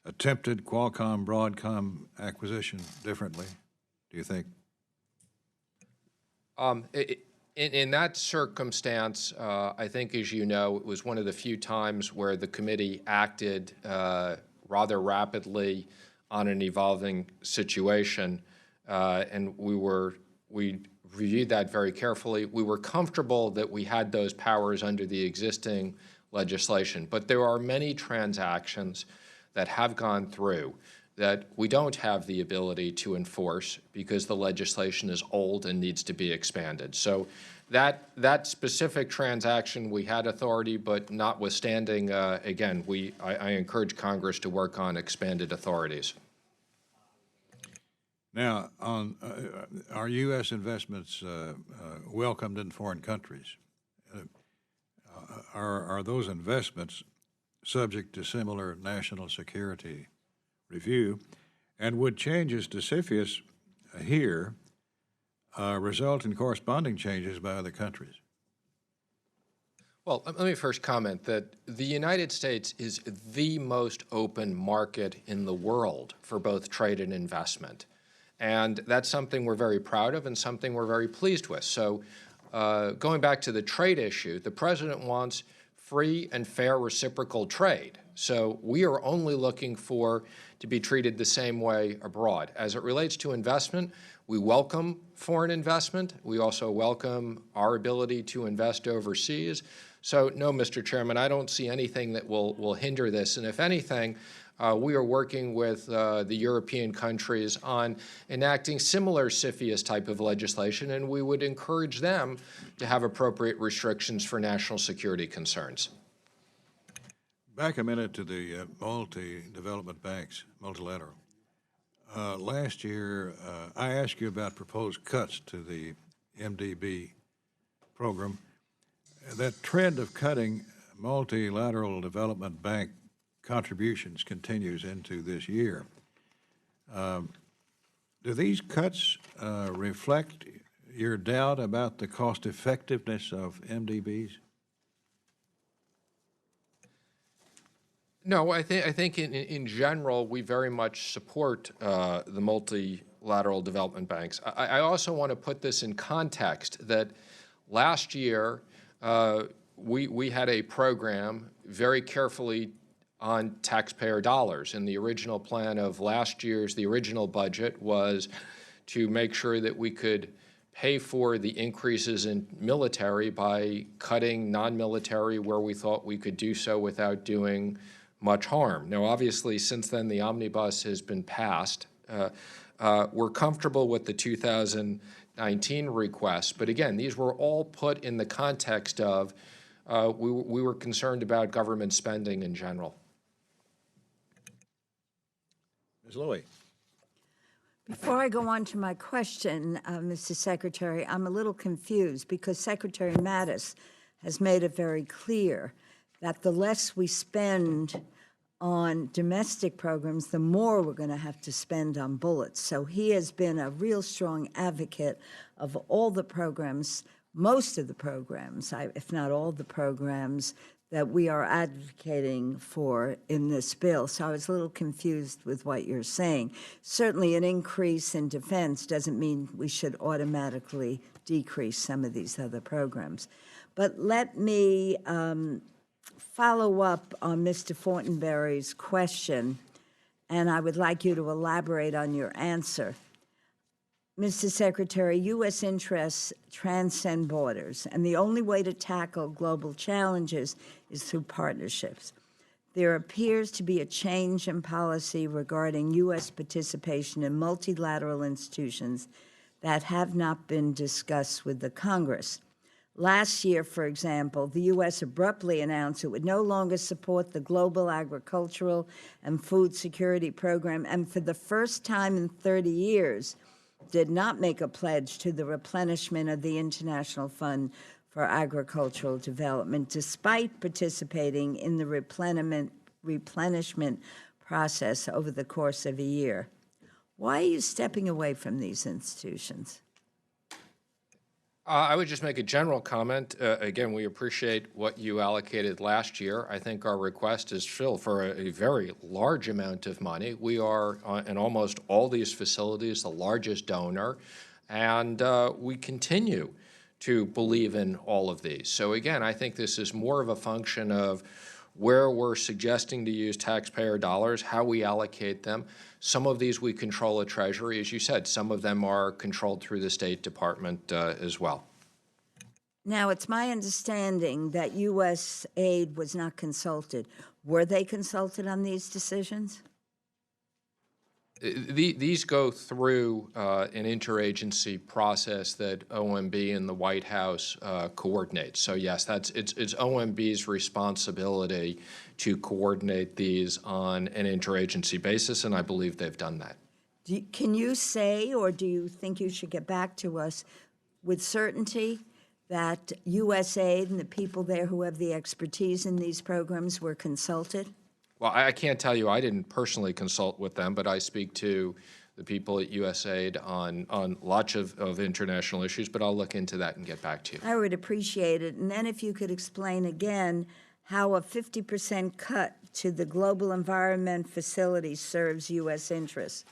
attempted Qualcomm-Broadcom acquisition differently, do you think? In that circumstance, I think, as you know, it was one of the few times where the committee acted rather rapidly on an evolving situation, and we reviewed that very carefully. We were comfortable that we had those powers under the existing legislation, but there are many transactions that have gone through that we don't have the ability to enforce because the legislation is old and needs to be expanded. So that specific transaction, we had authority, but notwithstanding, again, I encourage Congress to work on expanded authorities. Now, are U.S. investments welcomed in foreign countries? Are those investments subject to similar national security review? And would changes to CFIUS here result in corresponding changes by other countries? Well, let me first comment that the United States is the most open market in the world for both trade and investment. And that's something we're very proud of and something we're very pleased with. So going back to the trade issue, the president wants free and fair reciprocal trade. So we are only looking to be treated the same way abroad. As it relates to investment, we welcome foreign investment. We also welcome our ability to invest overseas. So no, Mr. Chairman, I don't see anything that will hinder this. And if anything, we are working with the European countries on enacting similar CFIUS type of legislation, and we would encourage them to have appropriate restrictions for national security concerns. Back a minute to the multi-development banks, multilateral. Last year, I asked you about proposed cuts to the MDB program. That trend of cutting multilateral development bank contributions continues into this year. Do these cuts reflect your doubt about the cost effectiveness of MDBs? No, I think in general, we very much support the multilateral development banks. I also want to put this in context that last year, we had a program very carefully on taxpayer dollars. And the original plan of last year's, the original budget was to make sure that we could pay for the increases in military by cutting non-military where we thought we could do so without doing much harm. Now, obviously, since then, the omnibus has been passed. We're comfortable with the 2019 requests, but again, these were all put in the context of we were concerned about government spending in general. Ms. Lowy. Before I go on to my question, Mr. Secretary, I'm a little confused because Secretary Mattis has made it very clear that the less we spend on domestic programs, the more we're going to have to spend on bullets. So he has been a real strong advocate of all the programs, most of the programs, if not all the programs, that we are advocating for in this bill. So I was a little confused with what you're saying. Certainly an increase in defense doesn't mean we should automatically decrease some of these other programs. But let me follow up on Mr. Fortenberry's question, and I would like you to elaborate on your answer. Mr. Secretary, U.S. interests transcend borders, and the only way to tackle global challenges is through partnerships. There appears to be a change in policy regarding U.S. participation in multilateral institutions that have not been discussed with the Congress. Last year, for example, the U.S. abruptly announced it would no longer support the Global Agricultural and Food Security Program, and for the first time in 30 years, did not make a pledge to the replenishment of the International Fund for Agricultural Development, despite participating in the replenishment process over the course of a year. Why are you stepping away from these institutions? I would just make a general comment. Again, we appreciate what you allocated last year. I think our request is still for a very large amount of money. We are, in almost all these facilities, the largest donor, and we continue to believe in all of these. So again, I think this is more of a function of where we're suggesting to use taxpayer dollars, how we allocate them. Some of these we control at Treasury, as you said. Some of them are controlled through the State Department as well. Now, it's my understanding that U.S. aid was not consulted. Were they consulted on these decisions? These go through an interagency process that OMB and the White House coordinates. So yes, it's OMB's responsibility to coordinate these on an interagency basis, and I believe they've done that. Can you say, or do you think you should get back to us with certainty that USAID and the people there who have the expertise in these programs were consulted? Well, I can't tell you. I didn't personally consult with them, but I speak to the people at USAID on lots of international issues, but I'll look into that and get back to you. I would appreciate it. And then if you could explain again how a 50% cut to the Global Environment Facility serves U.S. interests.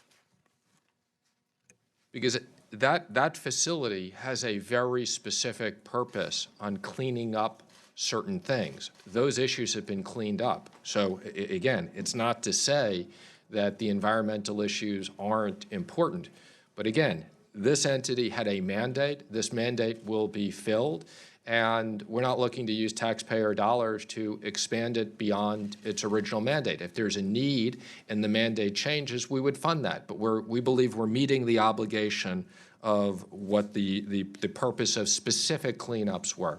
Because that facility has a very specific purpose on cleaning up certain things. Those issues have been cleaned up. So again, it's not to say that the environmental issues aren't important. But again, this entity had a mandate. This mandate will be filled. And we're not looking to use taxpayer dollars to expand it beyond its original mandate. If there's a need and the mandate changes, we would fund that. But we believe we're meeting the obligation of what the purpose of specific cleanups were.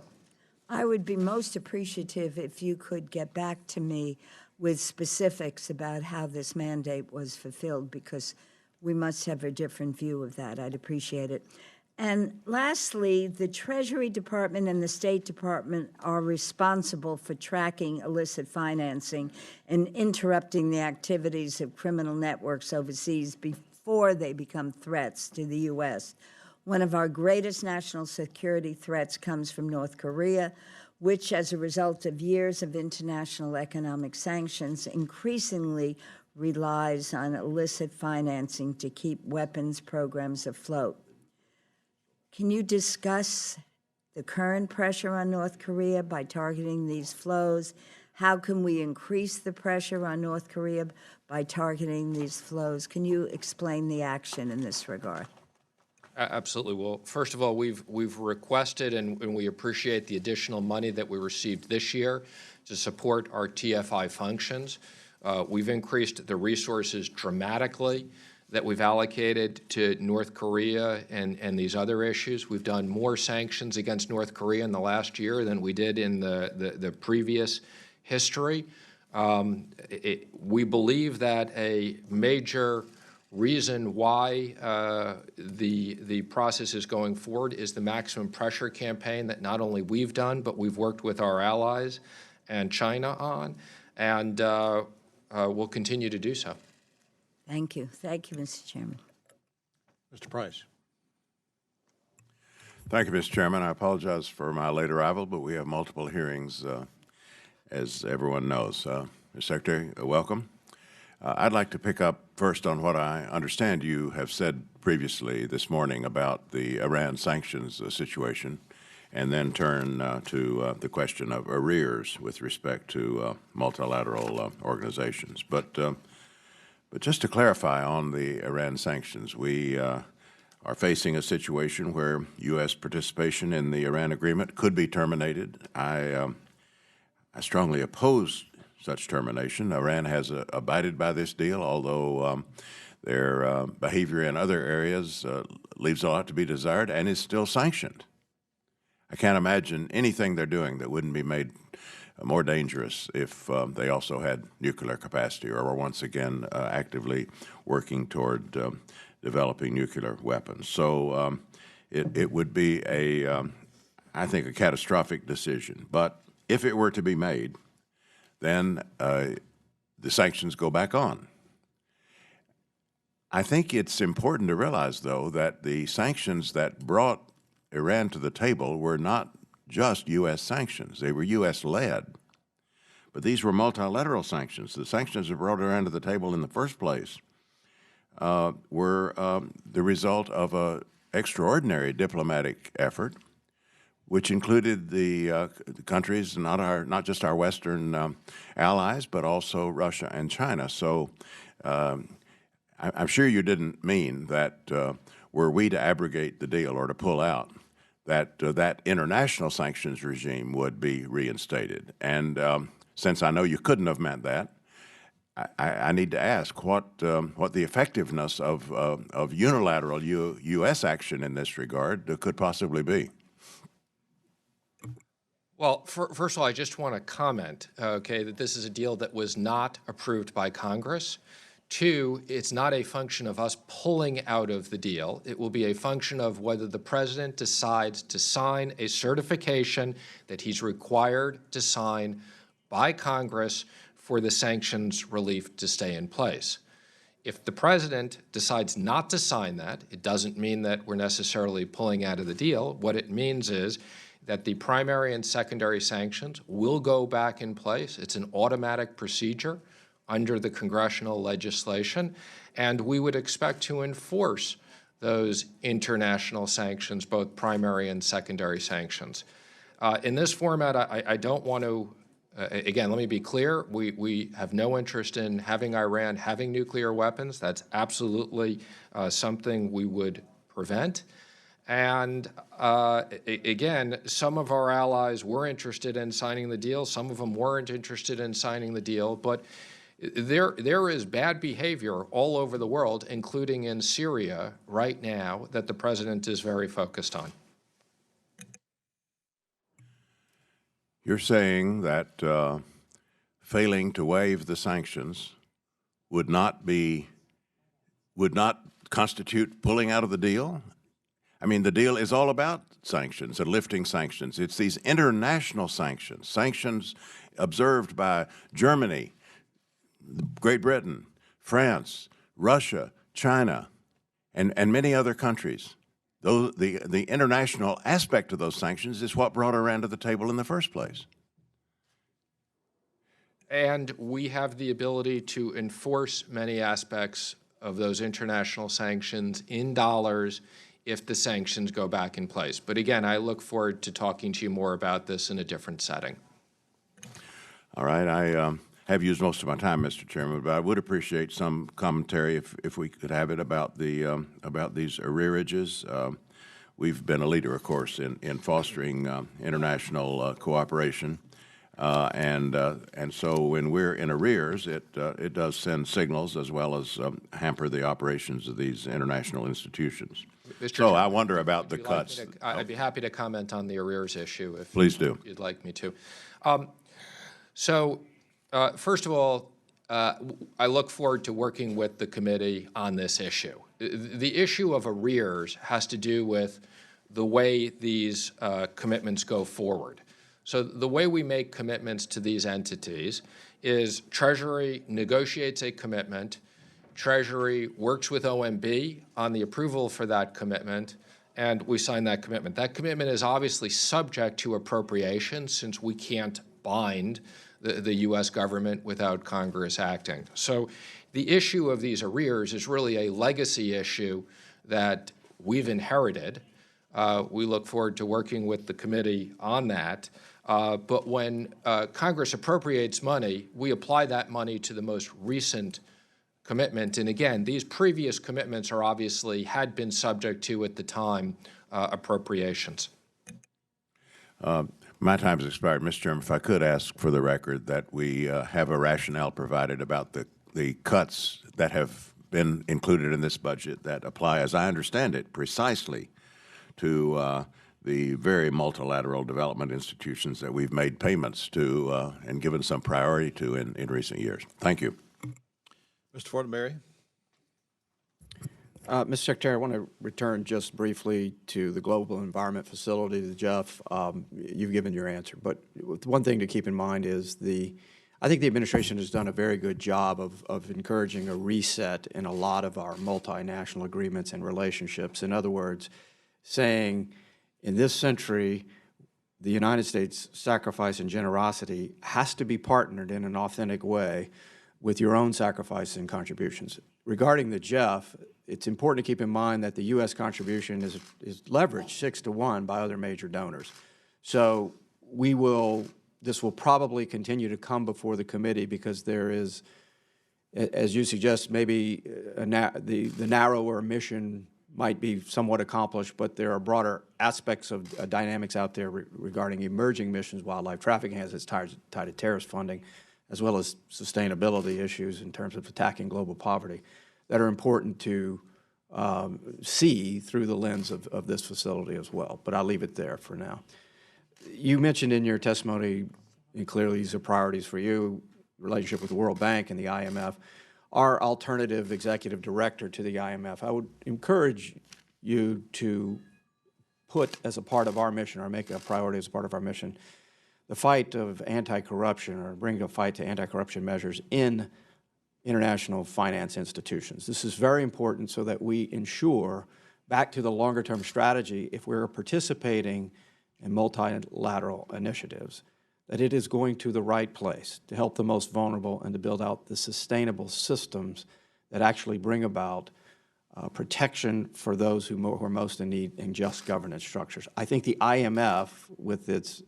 I would be most appreciative if you could get back to me with specifics about how this mandate was fulfilled, because we must have a different view of that. I'd appreciate it. And lastly, the Treasury Department and the State Department are responsible for tracking illicit financing and interrupting the activities of criminal networks overseas before they become threats to the U.S. One of our greatest national security threats comes from North Korea, which, as a result of years of international economic sanctions, increasingly relies on illicit financing to keep weapons programs afloat. Can you discuss the current pressure on North Korea by targeting these flows? How can we increase the pressure on North Korea by targeting these flows? Can you explain the action in this regard? Absolutely. Well, first of all, we've requested and we appreciate the additional money that we received this year to support our TFI functions. We've increased the resources dramatically that we've allocated to North Korea and these other issues. We've done more sanctions against North Korea in the last year than we did in the previous history. We believe that a major reason why the process is going forward is the maximum pressure campaign that not only we've done, but we've worked with our allies and China on, and we'll continue to do so. Thank you. Thank you, Mr. Chairman. Mr. Price. Thank you, Mr. Chairman. I apologize for my late arrival, but we have multiple hearings, as everyone knows. Mr. Secretary, welcome. I'd like to pick up first on what I understand you have said previously this morning about the Iran sanctions situation, and then turn to the question of arrears with respect to multilateral organizations. But just to clarify on the Iran sanctions, we are facing a situation where U.S. participation in the Iran agreement could be terminated. I strongly oppose such termination. Iran has abided by this deal, although their behavior in other areas leaves a lot to be desired and is still sanctioned. I can't imagine anything they're doing that wouldn't be made more dangerous if they also had nuclear capacity or were once again actively working toward developing nuclear weapons. So it would be I think, a catastrophic decision. But if it were to be made, then the sanctions go back on. I think it's important to realize, though, that the sanctions that brought Iran to the table were not just U.S. sanctions. They were U.S.-led. But these were multilateral sanctions. The sanctions that brought Iran to the table in the first place were the result of an extraordinary diplomatic effort, which included the countries, not just our Western allies, but also Russia and China. So I'm sure you didn't mean that were we to abrogate the deal or to pull out, that international sanctions regime would be reinstated. And since I know you couldn't have meant that, I need to ask what the effectiveness of unilateral U.S. action in this regard could possibly be. Well, first of all, I just want to comment, okay, that this is a deal that was not approved by Congress. Two, it's not a function of us pulling out of the deal. It will be a function of whether the president decides to sign a certification that he's required to sign by Congress for the sanctions relief to stay in place. If the president decides not to sign that, it doesn't mean that we're necessarily pulling out of the deal. What it means is that the primary and secondary sanctions will go back in place. It's an automatic procedure under the congressional legislation, and we would expect to enforce those international sanctions, both primary and secondary sanctions. In this format, I don't want to, again, let me be clear, we have no interest in having Iran having nuclear weapons. That's absolutely something we would prevent. And again, some of our allies were interested in signing the deal. Some of them weren't interested in signing the deal. But there is bad behavior all over the world, including in Syria right now, that the president is very focused on. You're saying that failing to waive the sanctions would not constitute pulling out of the deal? I mean, the deal is all about sanctions and lifting sanctions. It's these international sanctions, sanctions observed by Germany, Great Britain, France, Russia, China, and many other countries. The international aspect of those sanctions is what brought Iran to the table in the first place. And we have the ability to enforce many aspects of those international sanctions in dollars if the sanctions go back in place. But again, I look forward to talking to you more about this in a different setting. All right. I have used most of my time, Mr. Chairman, but I would appreciate some commentary if we could have it about these arrearages. We've been a leader, of course, in fostering international cooperation, and so when we're in arrears, it does send signals as well as hamper the operations of these international institutions. Mr. So Chairman, I wonder about the cuts. I'd be happy to comment on the arrears issue if Please do. you'd like me to. First of all, I look forward to working with the committee on this issue. The issue of arrears has to do with the way these commitments go forward. So the way we make commitments to these entities is Treasury negotiates a commitment, Treasury works with OMB on the approval for that commitment, and we sign that commitment. That commitment is obviously subject to appropriation since we can't bind the U.S. government without Congress acting. So the issue of these arrears is really a legacy issue that we've inherited. We look forward to working with the committee on that. But when Congress appropriates money, we apply that money to the most recent commitment. And again, these previous commitments are obviously had been subject to, at the time, appropriations. My time has expired. Mr. Chairman, if I could ask for the record that we have a rationale provided about the cuts that have been included in this budget that apply, as I understand it, precisely to the very multilateral development institutions that we've made payments to and given some priority to in recent years. Thank you. Mr. Fortenberry? Mr. Secretary, I want to return just briefly to the Global Environment Facility, the Jeff. You've given your answer, but one thing to keep in mind is I think the administration has done a very good job of encouraging a reset in a lot of our multinational agreements and relationships. In other words, saying in this century, the United States sacrifice and generosity has to be partnered in an authentic way with your own sacrifice and contributions. Regarding the Jeff, it's important to keep in mind that the U.S. contribution is leveraged 6-to-1 by other major donors. So this will probably continue to come before the committee because there is, as you suggest, maybe the narrower mission might be somewhat accomplished, but there are broader aspects of dynamics out there regarding emerging missions. Wildlife trafficking has its tied to terrorist funding, as well as sustainability issues in terms of attacking global poverty, that are important to see through the lens of this facility as well. But I'll leave it there for now. You mentioned in your testimony, and clearly these are priorities for you, relationship with the World Bank and the IMF. Our alternative executive director to the IMF, I would encourage you to put as a part of our mission, or make a priority as a part of our mission, the fight of anti-corruption, or bring a fight to anti-corruption measures in international finance institutions. This is very important so that we ensure, back to the longer-term strategy, if we're participating in multilateral initiatives, that it is going to the right place to help the most vulnerable and to build out the sustainable systems that actually bring about protection for those who are most in need in just governance structures. I think the IMF, with its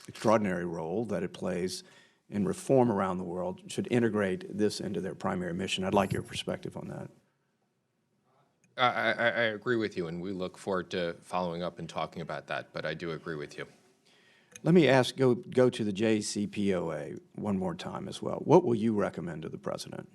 extraordinary role that it plays in reform around the world, should integrate this into their primary mission. I'd like your perspective on that. I agree with you, and we look forward to following up and talking about that, but I do agree with you. Let me ask, go to the JCPOA one more time as well. What will you recommend to the President?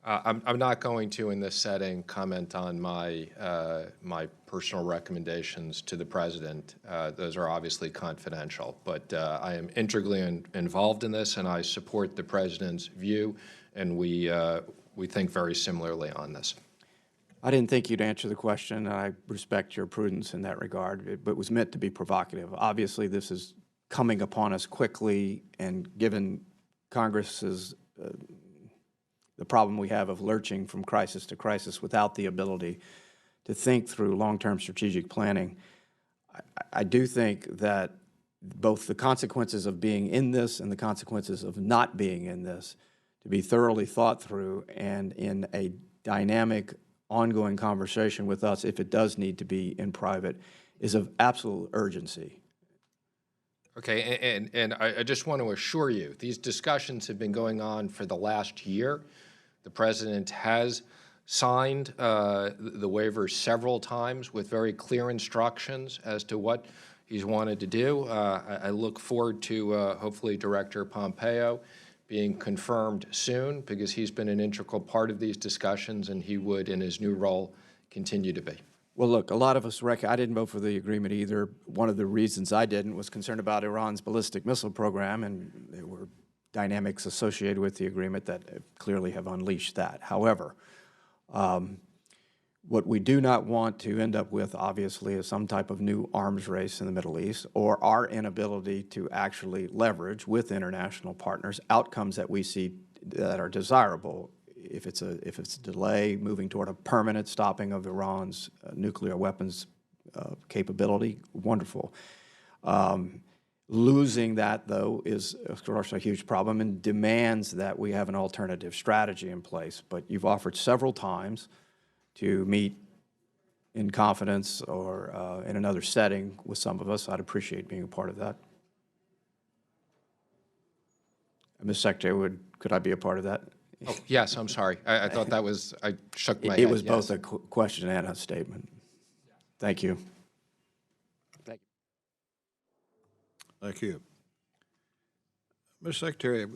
I'm not going to, in this setting, comment on my personal recommendations to the President. Those are obviously confidential, but I am integrally involved in this, and I support the President's view, and we think very similarly on this. I didn't think you'd answer the question, and I respect your prudence in that regard, but it was meant to be provocative. Obviously, this is coming upon us quickly, and given Congress's the problem we have of lurching from crisis to crisis without the ability to think through long-term strategic planning, I do think that both the consequences of being in this and the consequences of not being in this to be thoroughly thought through and in a dynamic, ongoing conversation with us, if it does need to be in private, is of absolute urgency. Okay, and I just want to assure you, these discussions have been going on for the last year. The President has signed the waiver several times with very clear instructions as to what he's wanted to do. I look forward to hopefully Director Pompeo being confirmed soon, because he's been an integral part of these discussions, and he would, in his new role, continue to be. Well, look, a lot of us I didn't vote for the agreement either. One of the reasons I didn't was concerned about Iran's ballistic missile program, and there were dynamics associated with the agreement that clearly have unleashed that. However, what we do not want to end up with, obviously, is some type of new arms race in the Middle East, or our inability to actually leverage with international partners outcomes that we see that are desirable. If it's a delay moving toward a permanent stopping of Iran's nuclear weapons capability, wonderful. Losing that, though, is, of course, a huge problem and demands that we have an alternative strategy in place. But you've offered several times to meet in confidence or in another setting with some of us, I'd appreciate being a part of that. Ms. Secretary, could I be a part of that? Oh, yes, I'm sorry. I thought that was, I shook my head. It was yes. both a question and a statement. Thank you. Thank you. Ms. Secretary,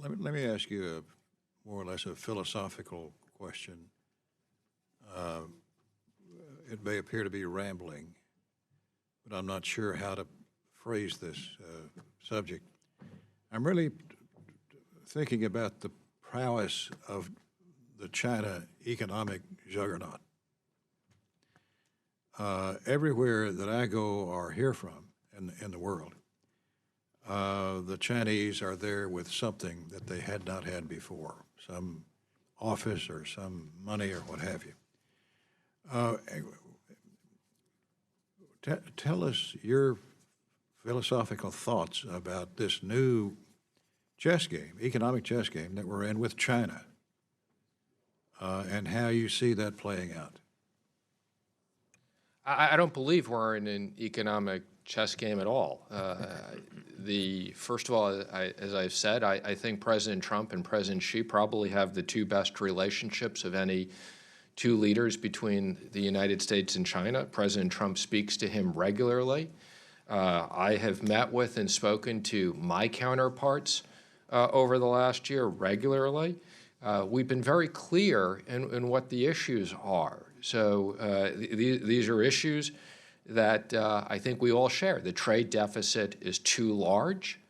let me ask you a more or less a philosophical question. It may appear to be rambling, but I'm not sure how to phrase this subject. I'm really thinking about the prowess of the China economic juggernaut. Everywhere that I go or hear from in the world, the Chinese are there with something that they had not had before, some office or some money or what have you. Tell us your philosophical thoughts about this new chess game, economic chess game that we're in with China, and how you see that playing out. I don't believe we're in an economic chess game at all. First of all, as I've said, I think President Trump and President Xi probably have the two best relationships of any two leaders between the United States and China. President Trump speaks to him regularly. I have met with and spoken to my counterparts over the last year regularly. We've been very clear in what the issues are. So these are issues that I think we all share. The trade deficit is too large.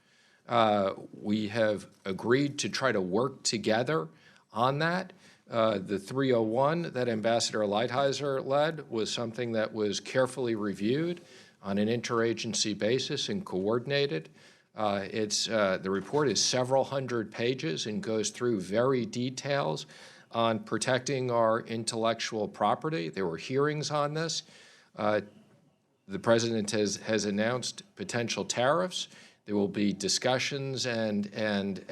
We have agreed to try to work together on that. The 301 that Ambassador Lighthizer led was something that was carefully reviewed on an interagency basis and coordinated. The report is several hundred pages and goes through very details on protecting our intellectual property. There were hearings on this. The president has announced potential tariffs. There will be discussions and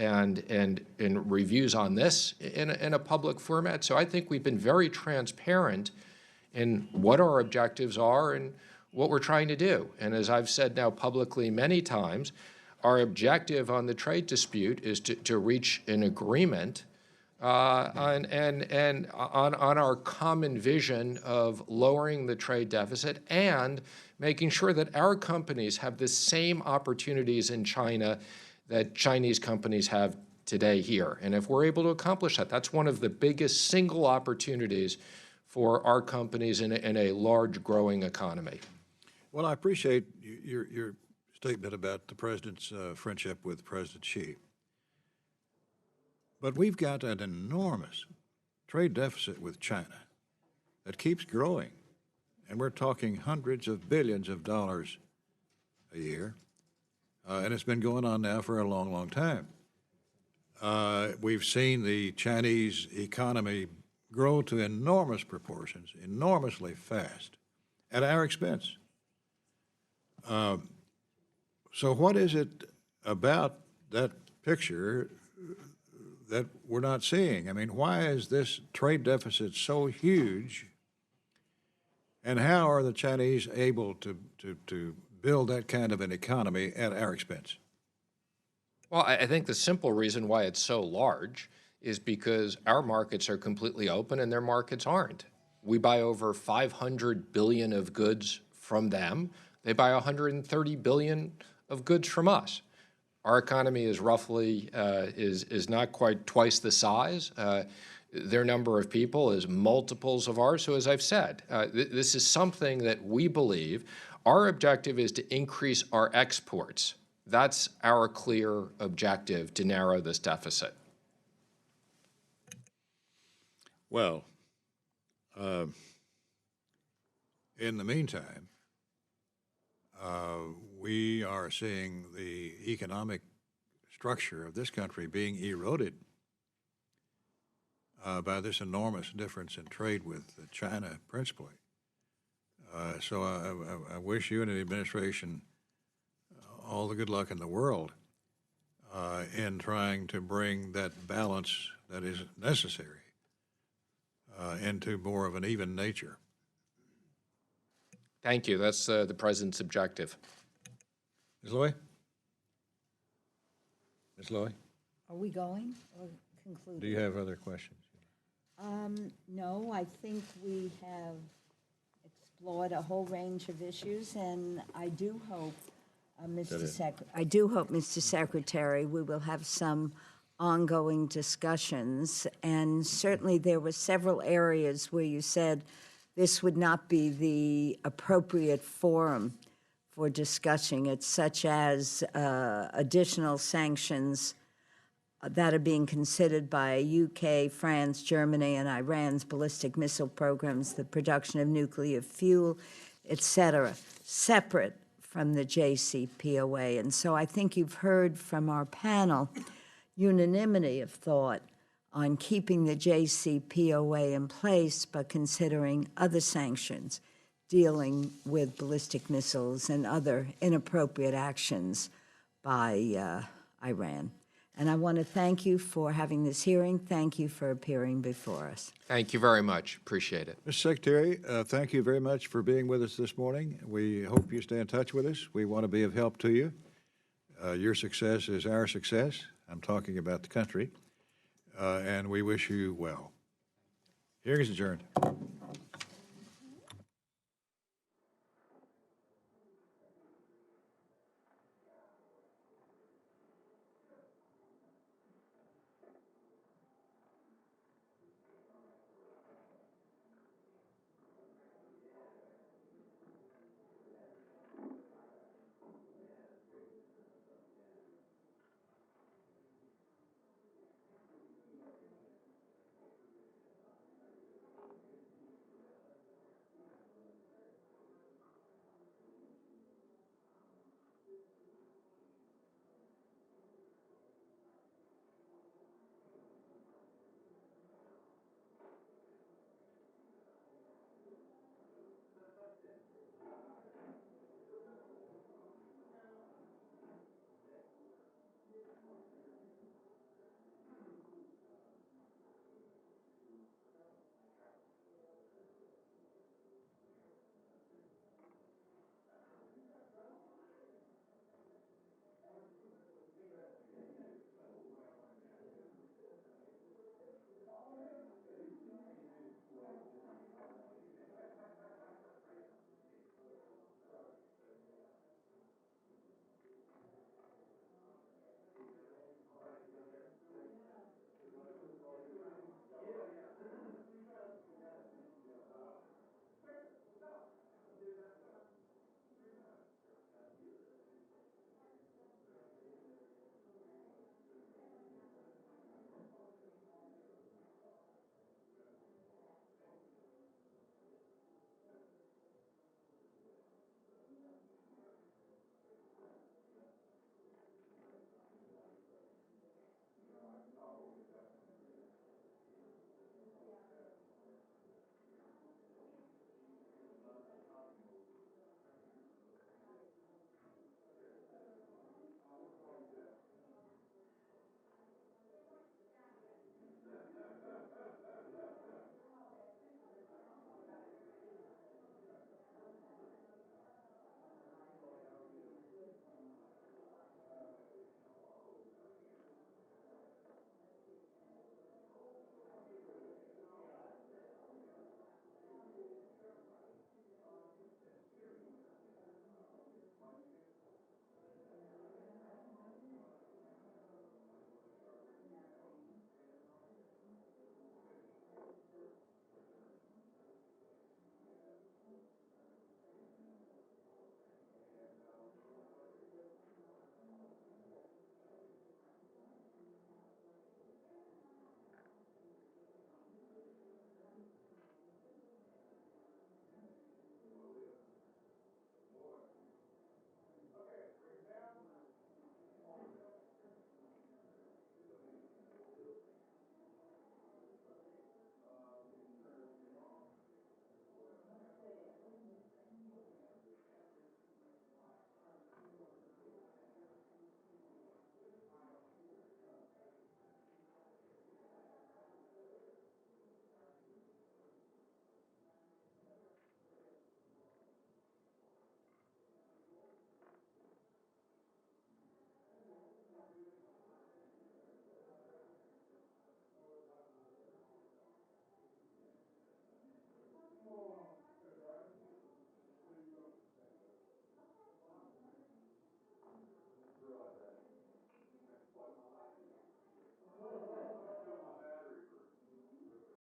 reviews on this in a public format. So I think we've been very transparent in what our objectives are and what we're trying to do. And as I've said now publicly many times, our objective on the trade dispute is to reach an agreement on our common vision of lowering the trade deficit and making sure that our companies have the same opportunities in China that Chinese companies have today here. And if we're able to accomplish that, that's one of the biggest single opportunities for our companies in a large growing economy. Well, I appreciate your statement about the president's friendship with President Xi. But we've got an enormous trade deficit with China that keeps growing. And we're talking hundreds of billions of dollars a year. And it's been going on now for a long, long time. We've seen the Chinese economy grow to enormous proportions, enormously fast, at our expense. So what is it about that picture that we're not seeing? I mean, why is this trade deficit so huge? And how are the Chinese able to build that kind of an economy at our expense? Well, I think the simple reason why it's so large is because our markets are completely open and their markets aren't. We buy over 500 billion of goods from them. They buy 130 billion of goods from us. Our economy is roughly, is not quite twice the size. Their number of people is multiples of ours. So as I've said, this is something that we believe our objective is to increase our exports. That's our clear objective to narrow this deficit. Well, in the meantime, we are seeing the economic structure of this country being eroded by this enormous difference in trade with China, principally. So I wish you and the administration all the good luck in the world in trying to bring that balance that is necessary into more of an even nature. Thank you. That's the President's objective. Ms. Loy? Ms. Loy, Are we going or concluding? do you have other questions? No, I think we have explored a whole range of issues, and I do hope, Mr. Secretary, we will have some ongoing discussions. And certainly there were several areas where you said this would not be the appropriate forum for discussing it, such as additional sanctions that are being considered by UK, France, Germany, and Iran's ballistic missile programs, the production of nuclear fuel, et cetera, separate from the JCPOA. And so I think you've heard from our panel unanimity of thought on keeping the JCPOA in place, but considering other sanctions dealing with ballistic missiles and other inappropriate actions by Iran. And I want to thank you for having this hearing. Thank you for appearing before us. Thank you very much. Appreciate it. Mr. Secretary, thank you very much for being with us this morning. We hope you stay in touch with us. We want to be of help to you. Your success is our success. I'm talking about the country. And we wish you well. Hearing is adjourned.